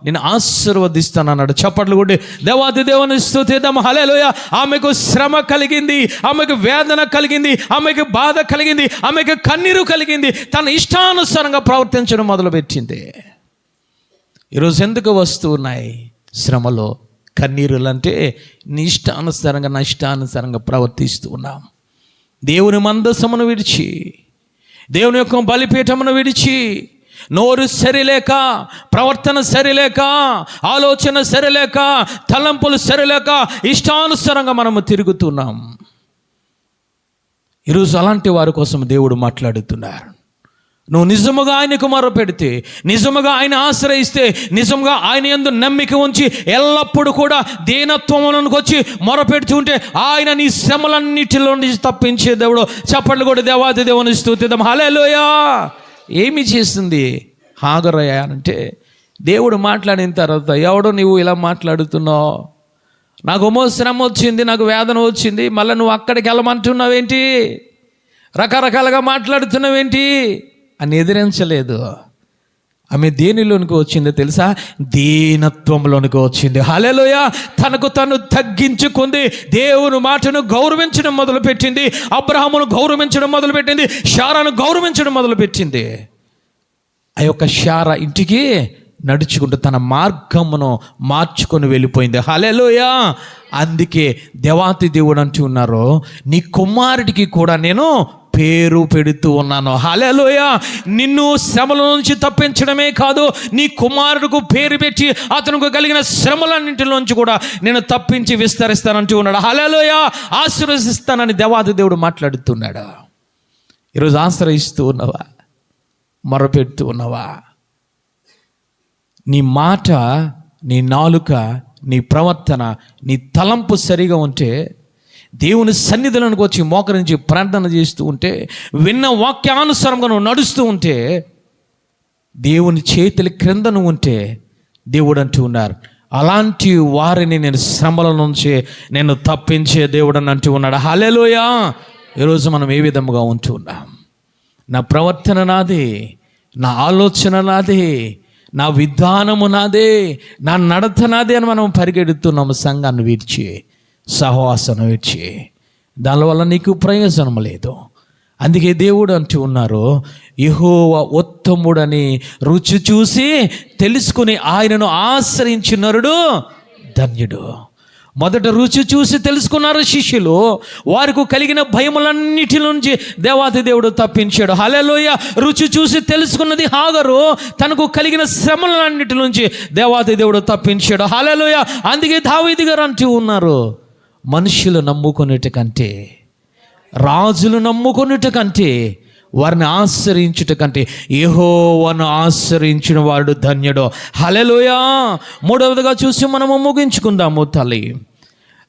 నేను ఆశీర్వదిస్తాను అన్నాడు. చప్పట్లు కొట్టి దేవాది దేవుని స్తుతిద్దాం. హల్లెలూయా. ఆమెకు శ్రమ కలిగింది, ఆమెకు వేదన కలిగింది, ఆమెకు బాధ కలిగింది, ఆమెకు కన్నీరు కలిగింది. తన ఇష్టానుసారంగా ప్రవర్తించడం మొదలుపెట్టింది. ఈరోజు ఎందుకు వస్తూ ఉన్నాయి శ్రమలో, కన్నీరులు అంటే నీ ఇష్టానుసారంగా, నా ఇష్టానుసారంగా ప్రవర్తిస్తూ ఉన్నాం. దేవుని మందసమును విడిచి, దేవుని యొక్క బలిపీఠమును విడిచి, నోరు సరిలేక, ప్రవర్తన సరిలేక, ఆలోచన సరిలేక, తలంపులు సరిలేక ఇష్టానుసారంగా మనము తిరుగుతున్నాం. ఈరోజు అలాంటి వారి కోసం దేవుడు మాట్లాడుతున్నారు. నువ్వు నిజముగా ఆయనకు మొరపెడితే, నిజముగా ఆయన ఆశ్రయిస్తే, నిజంగా ఆయన యందు నమ్మిక ఉంచి ఎల్లప్పుడూ కూడా దీనత్వములకు వచ్చి మొరపెడుతూ ఉంటే ఆయన నీ శ్రమలన్నిటిలో నుంచి తప్పించే దేవుడు. చప్పట్లు కూడా దేవాది దేవుని స్తుతిద్దాం. హల్లెలూయా. ఏమి చేస్తుంది హాగరయ్య అంటే, దేవుడు మాట్లాడిన తర్వాత, ఎవడో నువ్వు ఇలా మాట్లాడుతున్నావు, నాకు శ్రమ వచ్చింది, నాకు వేదన వచ్చింది, మళ్ళీ నువ్వు అక్కడికి వెళ్ళమంటున్నావేంటి, రకరకాలుగా మాట్లాడుతున్నావేంటి అని ఎదిరించలేదు. ఆమె దేనిలోనికి వచ్చిందో తెలుసా? దీనత్వంలోనికి వచ్చింది. హల్లెలూయా. తనకు తను తగ్గించుకుంది, దేవుని మాటను గౌరవించడం మొదలుపెట్టింది, అబ్రహామును గౌరవించడం మొదలుపెట్టింది, శారాను గౌరవించడం మొదలుపెట్టింది. ఆ యొక్క శారా ఇంటికి నడుచుకుంటూ తన మార్గమును మార్చుకొని వెళ్ళిపోయింది. హల్లెలూయా. అందుకే దేవాతి దేవుడు అంటూ ఉన్నారు, నీ కుమారుడికి కూడా నేను పేరు పెడుతూ ఉన్నాను. హల్లెలూయా. నిన్ను శ్రమల నుంచి తప్పించడమే కాదు, నీ కుమారుడికి పేరు పెట్టి అతనికి కలిగిన శ్రమలన్నింటిలోంచి కూడా నేను తప్పించి విస్తరిస్తానంటూ ఉన్నాడు. హల్లెలూయా. ఆశీర్వదిస్తానని దేవాది దేవుడు మాట్లాడుతున్నాడు. ఈరోజు ఆశ్రయిస్తూ ఉన్నావా? మొరపెడుతూ ఉన్నావా? నీ మాట, నీ నాలుక, నీ ప్రవర్తన, నీ తలంపు సరిగా ఉంటే, దేవుని సన్నిధిలోనికి వచ్చి మోకరించి ప్రార్థన చేస్తూ ఉంటే, విన్న వాక్యానుసారంగా నువ్వు నడుస్తూ ఉంటే, దేవుని చేతుల క్రింద నువ్వు ఉంటే, దేవుడు అంటూ ఉన్నారు, అలాంటి వారిని నేను శ్రమల నుంచి నేను తప్పించే దేవుడు అని అంటూ ఉన్నాడు. హల్లెలూయా. ఈరోజు మనం ఏ విధముగా ఉంటూ ఉన్నాం? నా ప్రవర్తన నాదే, నా ఆలోచన నాదే, నా విధానము నాదే, నా నడత నాదే అని మనం పరిగెడుతున్నాము. సంఘాన్ని విడిచి, సహవాసన విడిచి, దానివల్ల నీకు ప్రయోజనం లేదు. అందుకే దేవుడు అంటూ ఉన్నారు, యెహోవా ఉత్తముడని రుచి చూసి తెలుసుకుని ఆయనను ఆశ్రయించిన నరుడు ధన్యుడు. మొదట రుచి చూసి తెలుసుకున్నారు శిష్యులు, వారికి కలిగిన భయములన్నిటి నుంచి దేవాది దేవుడు తప్పించాడు. హల్లెలూయా. రుచి చూసి తెలుసుకున్నది హాగరు, తనకు కలిగిన శ్రమలన్నిటి నుంచి దేవాది దేవుడు తప్పించాడు. హల్లెలూయా. అందుకే దావీదు గారు అంటూ ఉన్నారు, మనుషులు నమ్ముకునేట కంటే, రాజులు నమ్ముకునేట కంటే, వారిని ఆశ్రయించుట కంటే యెహోవాను ఆశ్రయించిన వాడు ధన్యుడు. హల్లెలూయా. మూడవదిగా చూసి మనము ముగించుకుందాము తల్లి.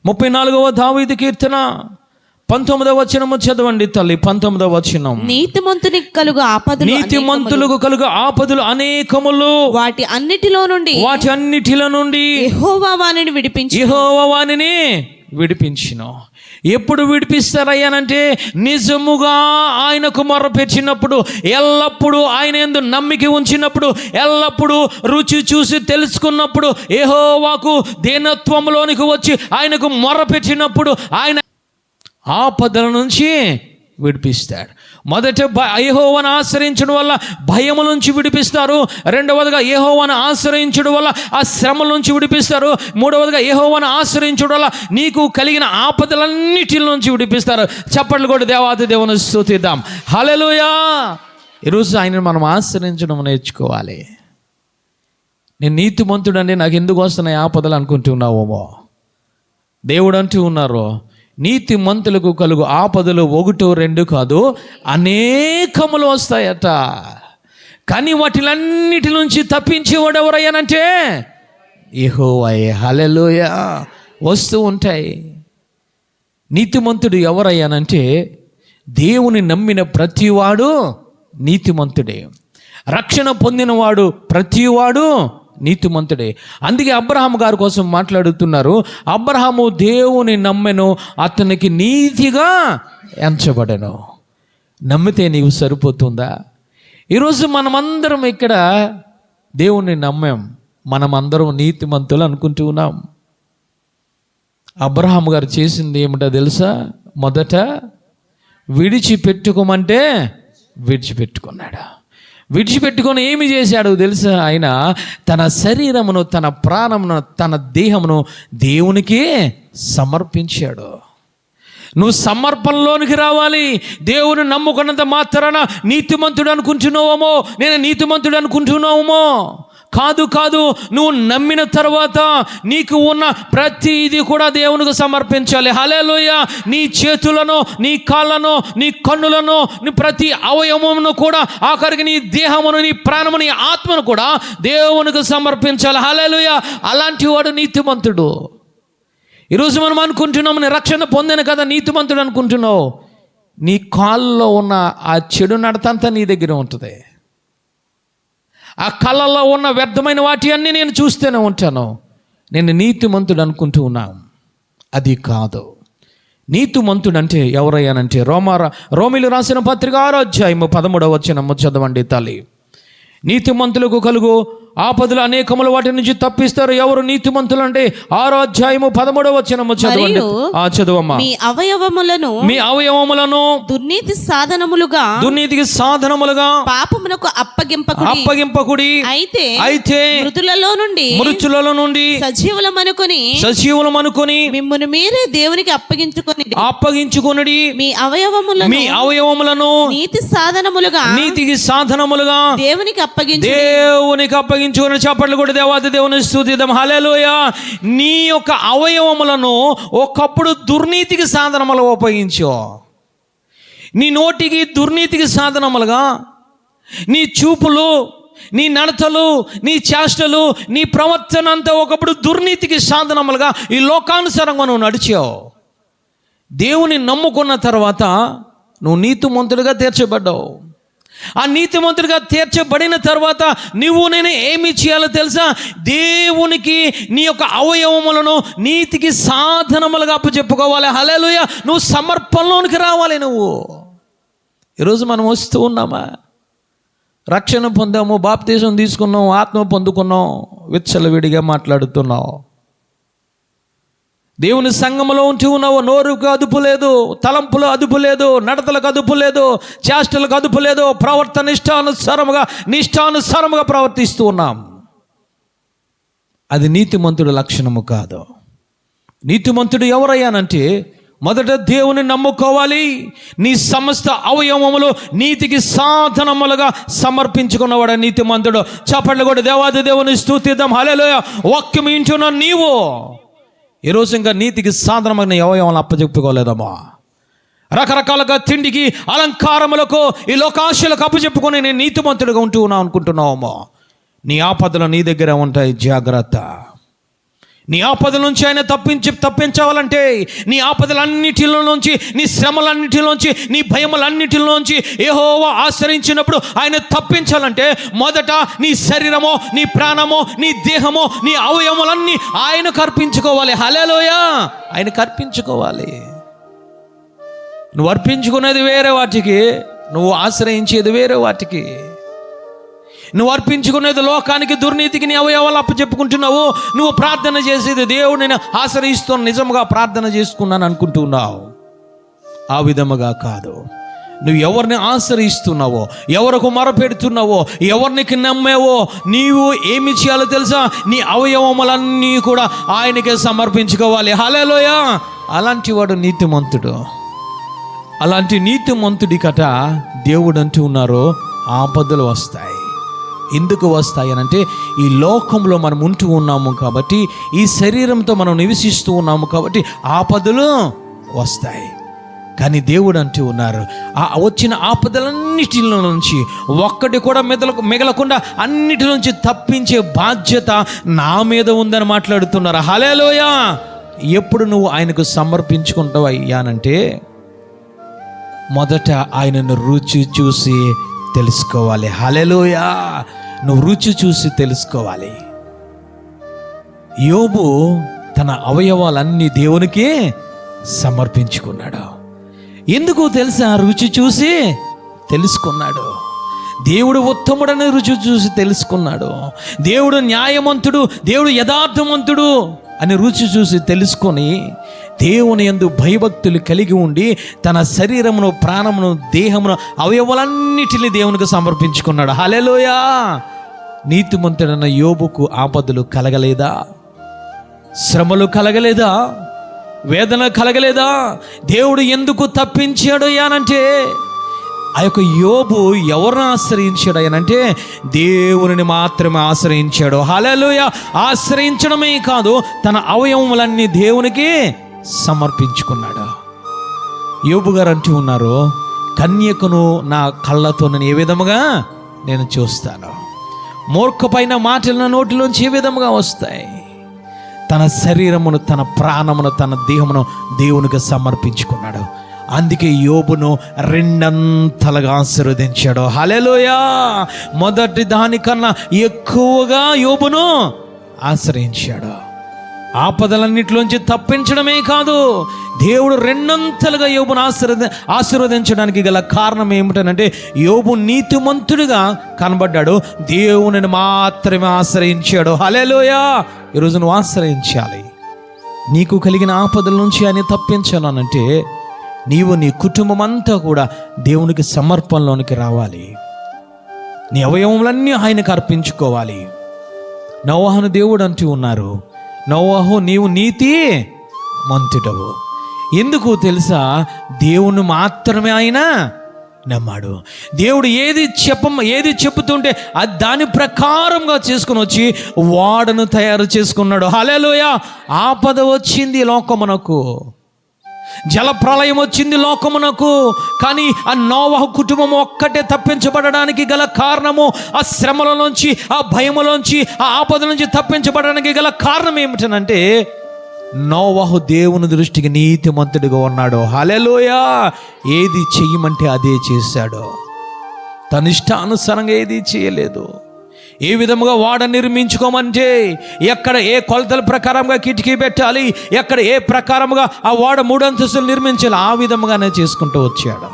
34వ దావీదు కీర్తన 19వ వచనము చదవండి తల్లి. 19వ వచనం. నీతిమంతునికి కలుగు ఆపదలు, నీతిమంతులకు కలుగు ఆపదలు అనేకములు, వాటి అన్నిటిలో నుండి యెహోవా వానిని విడిపించును. ఎప్పుడు విడిపిస్తారయ్యానంటే, నిజముగా ఆయనకు మొరపెట్టినప్పుడు, ఎల్లప్పుడూ ఆయన యందు నమ్మిక ఉంచినప్పుడు, ఎల్లప్పుడూ రుచి చూసి తెలుసుకున్నప్పుడు, యెహోవాకు దీనత్వంలోనికి వచ్చి ఆయనకు మొరపెట్టినప్పుడు ఆయన ఆపదల నుంచి విడిపిస్తాడు. మొదట యెహోవాను ఆశ్రయించడం వల్ల భయము నుంచి విడిపిస్తారు. రెండవదిగా యెహోవాను ఆశ్రయించడం వల్ల ఆ శ్రమల నుంచి విడిపిస్తారు. మూడవదిగా యెహోవాను ఆశ్రయించడం వల్ల నీకు కలిగిన ఆపదలన్నిటి నుంచి విడిపిస్తారు. చప్పట్లు కూడా దేవాది దేవుని స్తుతిద్దాం. హల్లెలూయా. ఈరోజు ఆయనను మనం ఆశ్రయించడం నేర్చుకోవాలి. నేను నీతిమంతుడండి, నాకు ఎందుకు వస్తున్నాయి ఆపదలు అనుకుంటున్నావేమో. దేవుడు అంటూ ఉన్నారు, నీతిమంతులకు కలుగు ఆపదలు 1, 2 కాదు, అనేకములు వస్తాయట. కానీ వాటిలన్నిటి నుంచి తప్పించేవాడు ఎవరయ్యానంటే యెహోవాయే. హల్లెలూయా. వస్తూ ఉంటాయి. నీతిమంతుడు ఎవరయ్యానంటే, దేవుని నమ్మిన ప్రతివాడు నీతిమంతుడే. రక్షణ పొందినవాడు ప్రతివాడు నీతిమంతుడే. అందుకే అబ్రహాము గారి కోసం మాట్లాడుతున్నారు. అబ్రహాము దేవుని నమ్మెను, అతనికి నీతిగా ఎంచబడెను. నమ్మితే నీవు సరిపోతుందా? ఈరోజు మనమందరం ఇక్కడ దేవుణ్ణి నమ్మాం, మనమందరం నీతిమంతులు అనుకుంటూ ఉన్నాం. అబ్రహాము గారు చేసింది ఏమిటో తెలుసా? మొదట విడిచిపెట్టుకోమంటే విడిచిపెట్టుకున్నాడు. విడిచిపెట్టుకొని ఏమి చేశాడు తెలుసా? ఆయన తన శరీరమును, తన ప్రాణమును, తన దేహమును దేవునికి సమర్పించాడు. నువ్వు సమర్పణలోనికి రావాలి. దేవుని నమ్ముకున్నంత మాత్రాన నీతిమంతుడు అనుకుంటున్నావేమో, నేను నీతిమంతుడు అనుకుంటున్నావేమో. కాదు. నువ్వు నమ్మిన తర్వాత నీకు ఉన్న ప్రతిదీ కూడా దేవునికి సమర్పించాలి. హల్లెలూయా. నీ చేతులను, నీ కాళ్ళను, నీ కన్నులను, నీ ప్రతి అవయవమును కూడా, ఆఖరికి నీ దేహమును, నీ ప్రాణము, నీ ఆత్మను కూడా దేవునికి సమర్పించాలి. హల్లెలూయా. అలాంటి వాడు నీతిమంతుడు. ఈరోజు మనం అనుకుంటున్నాము, నేను రక్షణ పొందాను కదా నీతిమంతుడు అనుకుంటున్నావు. నీ కాళ్ళలో ఉన్న ఆ చెడు నడతంతా నీ దగ్గర ఉంటుంది. ఆ కళ్ళల్లో ఉన్న వ్యర్థమైన వాటి అన్నీ నేను చూస్తూనే ఉంటాను. నేను నీతిమంతుడు అనుకుంటూ ఉన్నాను. అది కాదు. నీతిమంతుడు అంటే ఎవరయ్యానంటే, రోమీలు రాసిన పత్రిక 6వ అధ్యాయము 13వ వచనము చదవండి తల్లి. నీతిమంతులకు కలుగు ఆపదలు అనేకములు వాటి నుంచి తప్పిస్తారు. ఎవరు నీతిమంతులు అంటే 6వ అధ్యాయము 13వ వచనము చదవండి. చదువమ్మా. మీ అవయవములను దుర్నీతికి సాధనములుగా పాపమునకు అప్పగింపకుడి. అయితే మృతులలో నుండి సజీవులమనుకొని మిమ్మును మీరే దేవునికి అప్పగించుకొనుడి. మీ అవయవములను నీతికి సాధనములుగా దేవునికి అప్పగించుకొని చప్పట్లు కూడా దేవాది దేవుని స్తుతిద్దాం. హల్లెలూయా. నీ యొక్క అవయవములను ఒకప్పుడు దుర్నీతికి సాధనములుగా ఉపయోగించు. నీ నోటికి దుర్నీతికి సాధనములుగా, నీ చూపులు, నీ నడతలు, నీ చేష్టలు, నీ ప్రవర్తన అంతా ఒకప్పుడు దుర్నీతికి సాధనములుగా ఈ లోకానుసారంగా నువ్వు నడిచావు. దేవుని నమ్ముకున్న తర్వాత నువ్వు నీతిమంతుడిగా తీర్చబడ్డావు. ఆ నీతిమంతుడిగా తీర్చబడిన తర్వాత నేను ఏమి చేయాలో తెలుసా? దేవునికి నీ యొక్క అవయవములను నీతికి సాధనములుగా అప్పచెప్పుకోవాలి. హల్లెలూయా. నువ్వు సమర్పణలోనికి రావాలి. నువ్వు ఈరోజు మనం వస్తూ ఉన్నామా? రక్షణ పొందాము, బాప్తీసం తీసుకున్నాం, ఆత్మ పొందుకున్నాం, విచ్చలవిడిగా మాట్లాడుతున్నావు. దేవుని సంఘములో ఉంటూ ఉన్నావు, నోరుకు అదుపు లేదు, తలంపులు అదుపు లేదు, నడతలకు అదుపు లేదు, చేష్టలకు అదుపు లేదు, ప్రవర్తన నిష్టానుసారముగా ప్రవర్తిస్తూ ఉన్నాం. అది నీతిమంతుడి లక్షణము కాదు. నీతిమంతుడు ఎవరయ్యానంటే మొదట దేవుని నమ్ముకోవాలి. నీ సమస్త అవయవములు నీతికి సాధనములుగా సమర్పించుకున్నవాడు నీతిమంతుడు. చప్పట్లు కూడా దేవాది దేవుని స్తుతిద్దాం. హల్లెలూయా. వాక్యం వింటున్న నీవు ఈరోజు ఇంకా నీతికి సాధనమైన అవయవాలను అప్పచెప్పుకోలేదమ్మా. రకరకాలుగా తిండికి, అలంకారములకు, ఈ లోకాశలకు అప్పచెప్పుకొని నేను నీతిమంతుడిగా ఉంటూ ఉన్నా అనుకుంటున్నావమ్మా. నీ ఆపదలు నీ దగ్గర ఉంటాయి, జాగ్రత్త. నీ ఆపదల నుంచి ఆయన తప్పించాలంటే నీ ఆపదలన్నిటిలో నుంచి, నీ శ్రమలన్నిటిలోంచి, నీ భయములన్నిటిలోంచి యెహోవా ఆశ్రయించినప్పుడు ఆయన తప్పించాలంటే మొదట నీ శరీరమో, నీ ప్రాణమో, నీ దేహమో, నీ అవయవములన్నీ ఆయనకు అర్పించుకోవాలి. హల్లెలూయా. ఆయనకు అర్పించుకోవాలి. నువ్వు అర్పించుకునేది వేరే వాటికి, నువ్వు ఆశ్రయించేది వేరే వాటికి. నువ్వు అర్పించుకునేది లోకానికి, దుర్నీతికి నీ అవయవాలు అప్పచెప్పుకుంటున్నావు. నువ్వు ప్రార్థన చేసేది దేవుడిని ఆశ్రయిస్తూ నిజంగా ప్రార్థన చేసుకున్నాను అనుకుంటున్నావు. ఆ విధముగా కాదు. నువ్వు ఎవరిని ఆశ్రయిస్తున్నావో, ఎవరికి మొరపెడుతున్నావో, ఎవరికి నమ్మావో, నీవు ఏమి చేయాలో తెలుసా? నీ అవయవములన్నీ కూడా ఆయనకే సమర్పించుకోవాలి. హల్లెలూయా. అలాంటి వాడు నీతిమంతుడు. అలాంటి నీతిమంతుడి కట దేవుడు అంటూ ఉన్నారు, ఆపదలు వస్తాయి. ఎందుకు వస్తాయి అనంటే ఈ లోకంలో మనం ఉంటూ ఉన్నాము కాబట్టి, ఈ శరీరంతో మనం నివసిస్తూ ఉన్నాము కాబట్టి ఆపదలు వస్తాయి. కానీ దేవుడు అంటూ ఉన్నారు, ఆ వచ్చిన ఆపదలన్నిటిలో నుంచి ఒక్కటి కూడా మిగలకుండా అన్నిటి నుంచి తప్పించే బాధ్యత నా మీద ఉందని మాట్లాడుతున్నారు. హల్లెలూయా. ఎప్పుడు నువ్వు ఆయనకు సమర్పించుకుంటావు అయ్యానంటే మొదట ఆయనను రుచి చూసి తెలుసుకోవాలి. హల్లెలూయా. నువ్వు రుచి చూసి తెలుసుకోవాలి. యోబు తన అవయవాలన్నీ దేవునికి సమర్పించుకున్నాడు. ఎందుకు తెలుసా? రుచి చూసి తెలుసుకున్నాడు. దేవుడు ఉత్తముడని రుచి చూసి తెలుసుకున్నాడు. దేవుడు న్యాయవంతుడు, దేవుడు యథార్థవంతుడు అని రుచి చూసి తెలుసుకొని దేవుని యందు భయభక్తులు కలిగి ఉండి తన శరీరమును, ప్రాణమును, దేహమును, అవయవాలన్నిటిని దేవునికి సమర్పించుకున్నాడు. హల్లెలూయా. నీతిమంతుడైన యోబుకు ఆపదలు కలగలేదా? శ్రమలు కలగలేదా? వేదన కలగలేదా? దేవుడు ఎందుకు తప్పించాడు అనంటే ఆ యొక్క యోబు ఎవరిని ఆశ్రయించాడు అనంటే దేవుని మాత్రమే ఆశ్రయించాడు. హల్లెలూయా. ఆశ్రయించడమే కాదు, తన అవయవములన్నీ దేవునికి సమర్పించుకున్నాడు. యోబు గారు అంటూ ఉన్నారు, కన్యకను నా కళ్ళతో నేను ఏ విధముగా నేను చూస్తాను, మూర్ఖపైన మాటలు నా నోటిలోంచి ఏ విధముగా వస్తాయి. తన శరీరమును, తన ప్రాణమును, తన దేహమును దేవునికి సమర్పించుకున్నాడు. అందుకే యోబును రెండంతలుగా ఆశీర్వదించాడు. హల్లెలూయా. మొదటి దానికన్నా ఎక్కువగా యోబును ఆశ్రయించాడు. ఆపదలన్నిటిలోంచి తప్పించడమే కాదు, దేవుడు రెండంతలుగా యోబును ఆశీర్వదించడానికి గల కారణం ఏమిటనంటే, యోబు నీతిమంతుడిగా కనబడ్డాడు, దేవునిని మాత్రమే ఆశ్రయించాడు. హల్లెలూయా. ఈరోజు నువ్వు ఆశ్రయించాలి. నీకు కలిగిన ఆపదల నుంచి ఆయన తప్పించాలనంటే నీవు నీ కుటుంబం అంతా కూడా దేవునికి సమర్పణలోనికి రావాలి. నీ అవయవములన్నీ ఆయనకు అర్పించుకోవాలి. నోవాహును దేవుడు అంటూ ఉన్నారు, నోవాహు నీవు నీతి మంతుడవు. ఎందుకు తెలుసా? దేవుణ్ణి మాత్రమే ఆయన నమ్మాడు. దేవుడు ఏది చెప్పుతుంటే అది దాని ప్రకారంగా చేసుకుని వచ్చి వాడను తయారు చేసుకున్నాడు. హల్లెలూయా. ఆపద వచ్చింది లోకమునకు, జలప్రళయం వచ్చింది లోకమునకు, కానీ ఆ నోవహు కుటుంబం ఒక్కటే తప్పించబడడానికి గల కారణము, ఆ శ్రమల నుంచి, ఆ భయములోంచి, ఆ ఆపద నుంచి తప్పించబడడానికి గల కారణం ఏమిటనంటే, నోవహు దేవుని దృష్టికి నీతిమంతుడిగా ఉన్నాడు. హల్లెలూయా. ఏది చెయ్యమంటే అదే చేశాడు. తన ఇష్టానుసారంగా ఏది చేయలేదు. ఏ విధముగా వాడ నిర్మించుకోమంటే, ఎక్కడ ఏ కొలతల ప్రకారంగా కిటికీ పెట్టాలి, ఎక్కడ ఏ ప్రకారముగా ఆ వాడ 3 అంతస్తులు నిర్మించాలి, ఆ విధముగానే చేసుకుంటూ వచ్చాడు.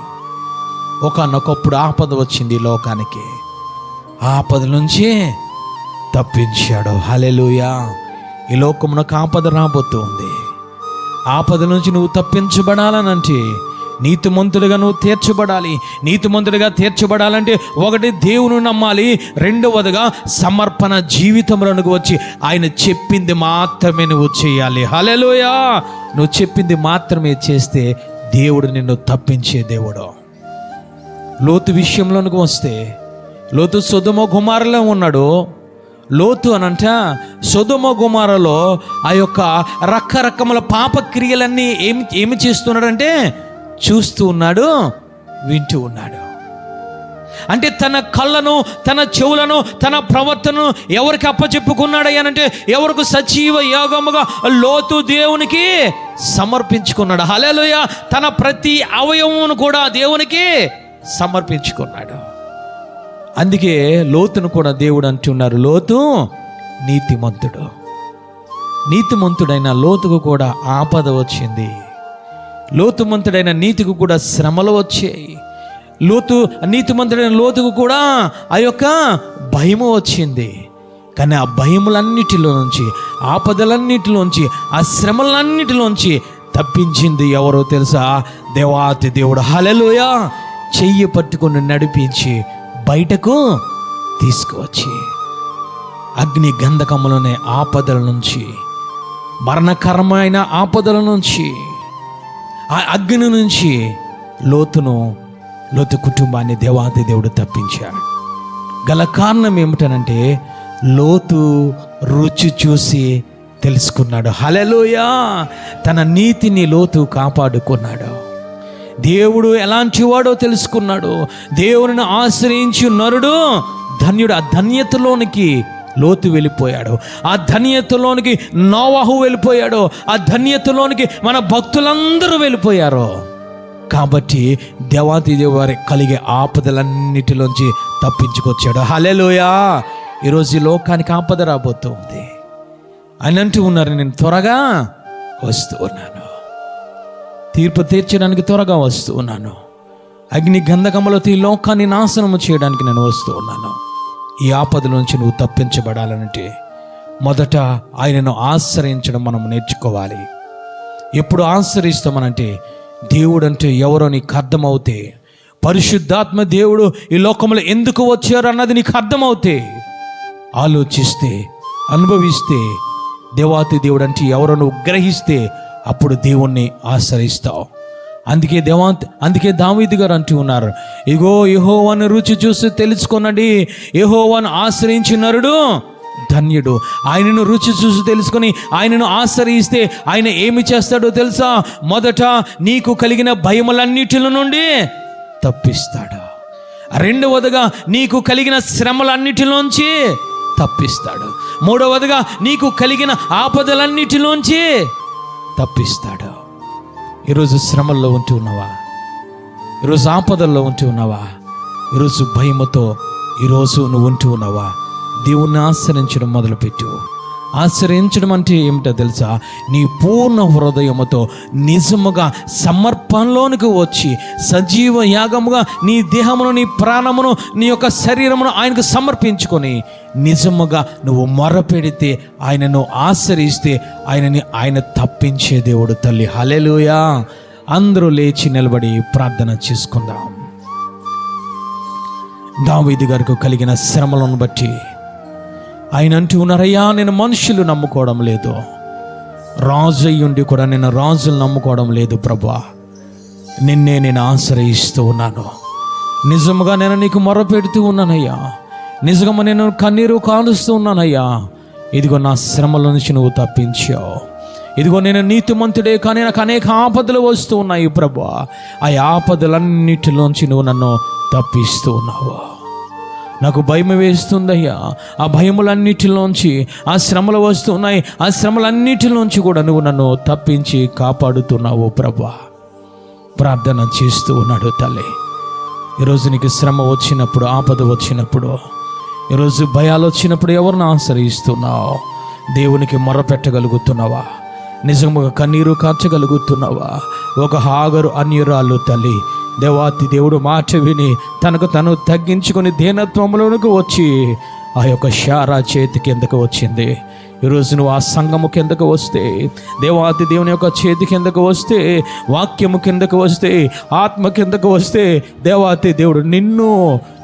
ఒకనొకప్పుడు ఆపద వచ్చింది లోకానికి, ఆపద నుంచి తప్పించాడు. హల్లెలూయా. ఈ లోకమునకు ఆపద రాబోతుంది. ఆపద నుంచి నువ్వు తప్పించబడాలనంటే నీతిమంతుడిగా నువ్వు తీర్చబడాలి. నీతిమంతుడిగా తీర్చబడాలంటే ఒకటి దేవుని నమ్మాలి, రెండవదిగా సమర్పణ జీవితంలోనికి వచ్చి ఆయన చెప్పింది మాత్రమే నువ్వు చేయాలి. హల్లెలూయా. నువ్వు చెప్పింది మాత్రమే చేస్తే దేవుడు నిన్ను తప్పించే దేవుడు. లోతు విషయంలోనికి వస్తే, లోతు సొదొమ గొమొర్రాలో ఉన్నాడు. లోతు అనంట సొదొమ గొమొర్రాలో ఆ యొక్క రకరకముల పాపక్రియలన్నీ ఏమి చేస్తున్నాడంటే చూస్తూ ఉన్నాడు, వింటూ ఉన్నాడు. అంటే తన కళ్ళను, తన చెవులను, తన ప్రవర్తనను ఎవరికి అప్పచెప్పుకున్నాడయ్యానంటే, ఎవరికి సజీవ యాగముగా లోతు దేవునికి సమర్పించుకున్నాడు. హల్లెలూయా. తన ప్రతి అవయవమును కూడా దేవునికి సమర్పించుకున్నాడు. అందుకే లోతును కూడా దేవుడు అంటున్నారు, లోతు నీతిమంతుడు. నీతిమంతుడైన లోతుకు కూడా ఆపద వచ్చింది. లోతుమంతుడైన నీతికి కూడా శ్రమలు వచ్చాయి. నీతిమంతుడైన లోతుకు కూడా ఆ యొక్క భయము వచ్చింది. కానీ ఆ భయములన్నిటిలో నుంచి, ఆపదలన్నిటిలోంచి, ఆ శ్రమలన్నిటిలోంచి తప్పించింది ఎవరో తెలుసా? దేవాతి దేవుడు. హల్లెలూయా. చెయ్యి పట్టుకొని నడిపించి బయటకు తీసుకువచ్చి అగ్ని గంధకములనే ఆపదల నుంచి, మరణకరమైన ఆపదల నుంచి, ఆ అగ్ని నుంచి లోతు కుటుంబాన్ని దేవాది దేవుడు తప్పించాడు. గల కారణం ఏమిటనంటే, లోతు రుచి చూసి తెలుసుకున్నాడు. హల్లెలూయా. తన నీతిని లోతు కాపాడుకున్నాడు. దేవుడు ఎలాంటి వాడో తెలుసుకున్నాడు. దేవుని ఆశ్రయించి నరుడు ధన్యుడు. ఆ ధన్యతలోనికి లోతు వెళ్ళిపోయాడు. ఆ ధన్యతలోనికి నోవాహు వెళ్ళిపోయాడు. ఆ ధన్యతలోనికి మన భక్తులందరూ వెళ్ళిపోయారు. కాబట్టి దేవాతి దేవుడు కలిగే ఆపదలన్నిటిలోంచి తప్పించుకొచ్చాడు. హల్లెలూయా. ఈరోజు ఈ లోకానికి ఆపద రాబోతుంది. ఆయన అంటూ ఉన్నారు, నేను త్వరగా వస్తూ ఉన్నాను, తీర్పు తీర్చడానికి త్వరగా వస్తూ ఉన్నాను, అగ్ని గంధకములతో ఈ లోకాన్ని నాశనము చేయడానికి నేను వస్తూ ఉన్నాను. ఈ ఆపద నుంచి నువ్వు తప్పించబడాలంటే మొదట ఆయనను ఆశ్రయించడం మనం నేర్చుకోవాలి. ఎప్పుడు ఆశ్రయిస్తామనంటే, దేవుడు అంటే ఎవరో నీకు అర్థమవుతే, పరిశుద్ధాత్మ దేవుడు ఈ లోకంలో ఎందుకు వచ్చారు అన్నది నీకు అర్థమవుతే, ఆలోచిస్తే, అనుభవిస్తే, దేవాతి దేవుడు అంటే ఎవరో నువ్వు గ్రహిస్తే అప్పుడు దేవుణ్ణి ఆశ్రయిస్తావు. అందుకే దావీదు గారు అంటూ ఉన్నారు, ఇగో యెహోవాను రుచి చూసి తెలుసుకొనండి, యెహోవాను ఆశ్రయించి నరుడు ధన్యుడు. ఆయనను రుచి చూసి తెలుసుకొని ఆయనను ఆశ్రయిస్తే ఆయన ఏమి చేస్తాడో తెలుసా? మొదట నీకు కలిగిన భయములన్నిటిల నుండి తప్పిస్తాడు. రెండవదిగా నీకు కలిగిన శ్రమలన్నిటిలోంచి తప్పిస్తాడు. మూడవదిగా నీకు కలిగిన ఆపదలన్నిటిలోంచి తప్పిస్తాడు. ఈరోజు శ్రమల్లో ఉంటూ ఉన్నావా? ఈరోజు ఆపదల్లో ఉంటూ ఉన్నావా? ఈరోజు భయముతో ఈరోజు నువ్వు ఉంటూ ఉన్నావా? దేవుణ్ణి ఆశ్రయించడం మొదలుపెట్టు. ఆశ్రయించడం అంటే ఏమిటో తెలుసా? నీ పూర్ణ హృదయముతో నిజముగా సమర్పణలోనికి వచ్చి సజీవ యాగముగా నీ దేహమును, నీ ప్రాణమును, నీ యొక్క శరీరమును ఆయనకు సమర్పించుకొని నిజముగా నువ్వు మొరపెడితే, ఆయనను ఆశ్రయిస్తే ఆయన తప్పించే దేవుడు తల్లి. హల్లెలూయా. అందరూ లేచి నిలబడి ప్రార్థన చేసుకుందాం. దావీదు గారికి కలిగిన శ్రమలను బట్టి ఆయన అంటూ ఉన్నారయ్యా, నేను మనుషులు నమ్ముకోవడం లేదు, రాజు అయ్యుండి కూడా నేను రాజులు నమ్ముకోవడం లేదు ప్రభా, నిన్నే నేను ఆశ్రయిస్తూ ఉన్నాను. నిజముగా నేను నీకు మొరపెడుతూ ఉన్నానయ్యా, నిజంగా నేను కన్నీరు కాలుస్తూ ఉన్నానయ్యా. ఇదిగో నా శ్రమల నుంచి నువ్వు తప్పించావు. ఇదిగో నేను నీతిమంతుడే, కానీ నాకు అనేక ఆపదలు వస్తూ ఉన్నాయి ప్రభా. ఆ ఆపదలన్నిటిలోంచి నువ్వు నన్ను తప్పిస్తూ ఉన్నావు. నాకు భయం వేస్తుందయ్యా. ఆ భయములన్నిటిలోంచి ఆ శ్రమలు వస్తున్నాయి. ఆ శ్రమలన్నిటిలోంచి కూడా నువ్వు నన్ను తప్పించి కాపాడుతున్నావు ప్రభా. ప్రార్థన చేస్తూ ఉన్నాడు తల్లి. ఈరోజు నీకు శ్రమ వచ్చినప్పుడు, ఆపద వచ్చినప్పుడు, ఈరోజు భయాలు వచ్చినప్పుడు ఎవరిని ఆశ్రయిస్తున్నావు? దేవునికి మొరపెట్టగలుగుతున్నావా? నిజంగా కన్నీరు కార్చగలుగుతున్నావా? ఒక హాగరు అన్యురాలు తల్లి దేవాతి దేవుడు మాట విని తనకు తను తగ్గించుకొని దీనత్వంలోనికి వచ్చి ఆ యొక్క శారా చేతి కిందకు వచ్చింది. ఈరోజు నువ్వు ఆ సంఘము కిందకు వస్తే, దేవాతి దేవుని యొక్క చేతి కిందకు వస్తే, వాక్యము కిందకు వస్తే, ఆత్మ కిందకు వస్తే, దేవాతి దేవుడు నిన్ను,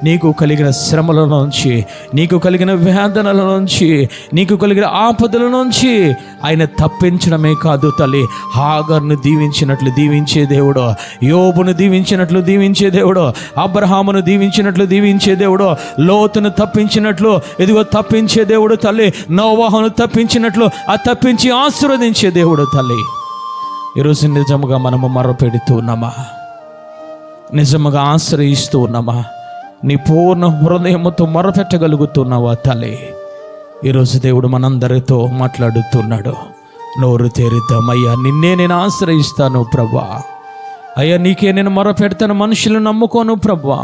నీకు కలిగిన శ్రమల నుంచి, నీకు కలిగిన వేదనల నుంచి, నీకు కలిగిన ఆపదల నుంచి ఆయన తప్పించడమే కాదు తల్లి, హాగర్ను దీవించినట్లు దీవించే దేవుడు, యోబును దీవించినట్లు దీవించే దేవుడు, అబ్రహామును దీవించినట్లు దీవించే దేవుడు, లోతును తప్పించినట్లు ఇదిగో తప్పించే దేవుడు తల్లి, నోవాహును తప్పించినట్లు ఆ తప్పించి ఆశీర్వదించే దేవుడు తల్లి. ఈరోజు నిజముగా మనము మొరపెడుతూ ఉన్నామా? నిజముగా ఆశ్రయిస్తూ ఉన్నామా? నీ పూర్ణ హృదయముతో మొరపెట్టగలుగుతున్నావా తల్లి? ఈరోజు దేవుడు మనందరితో మాట్లాడుతున్నాడు. నోరు తెరిద్దామయ్యా, నిన్నే నేను ఆశ్రయిస్తాను ప్రభా. అయ్యా నీకే నేను మొరపెడతాను, మనుషులు నమ్ముకోను ప్రభా.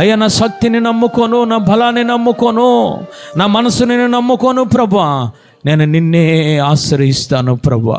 అయ్యా నా శక్తిని నమ్ముకోను, నా బలాన్ని నమ్ముకోను, నా మనసుని నమ్ముకోను ప్రభా. నేను నిన్నే ఆశ్రయిస్తాను ప్రభా.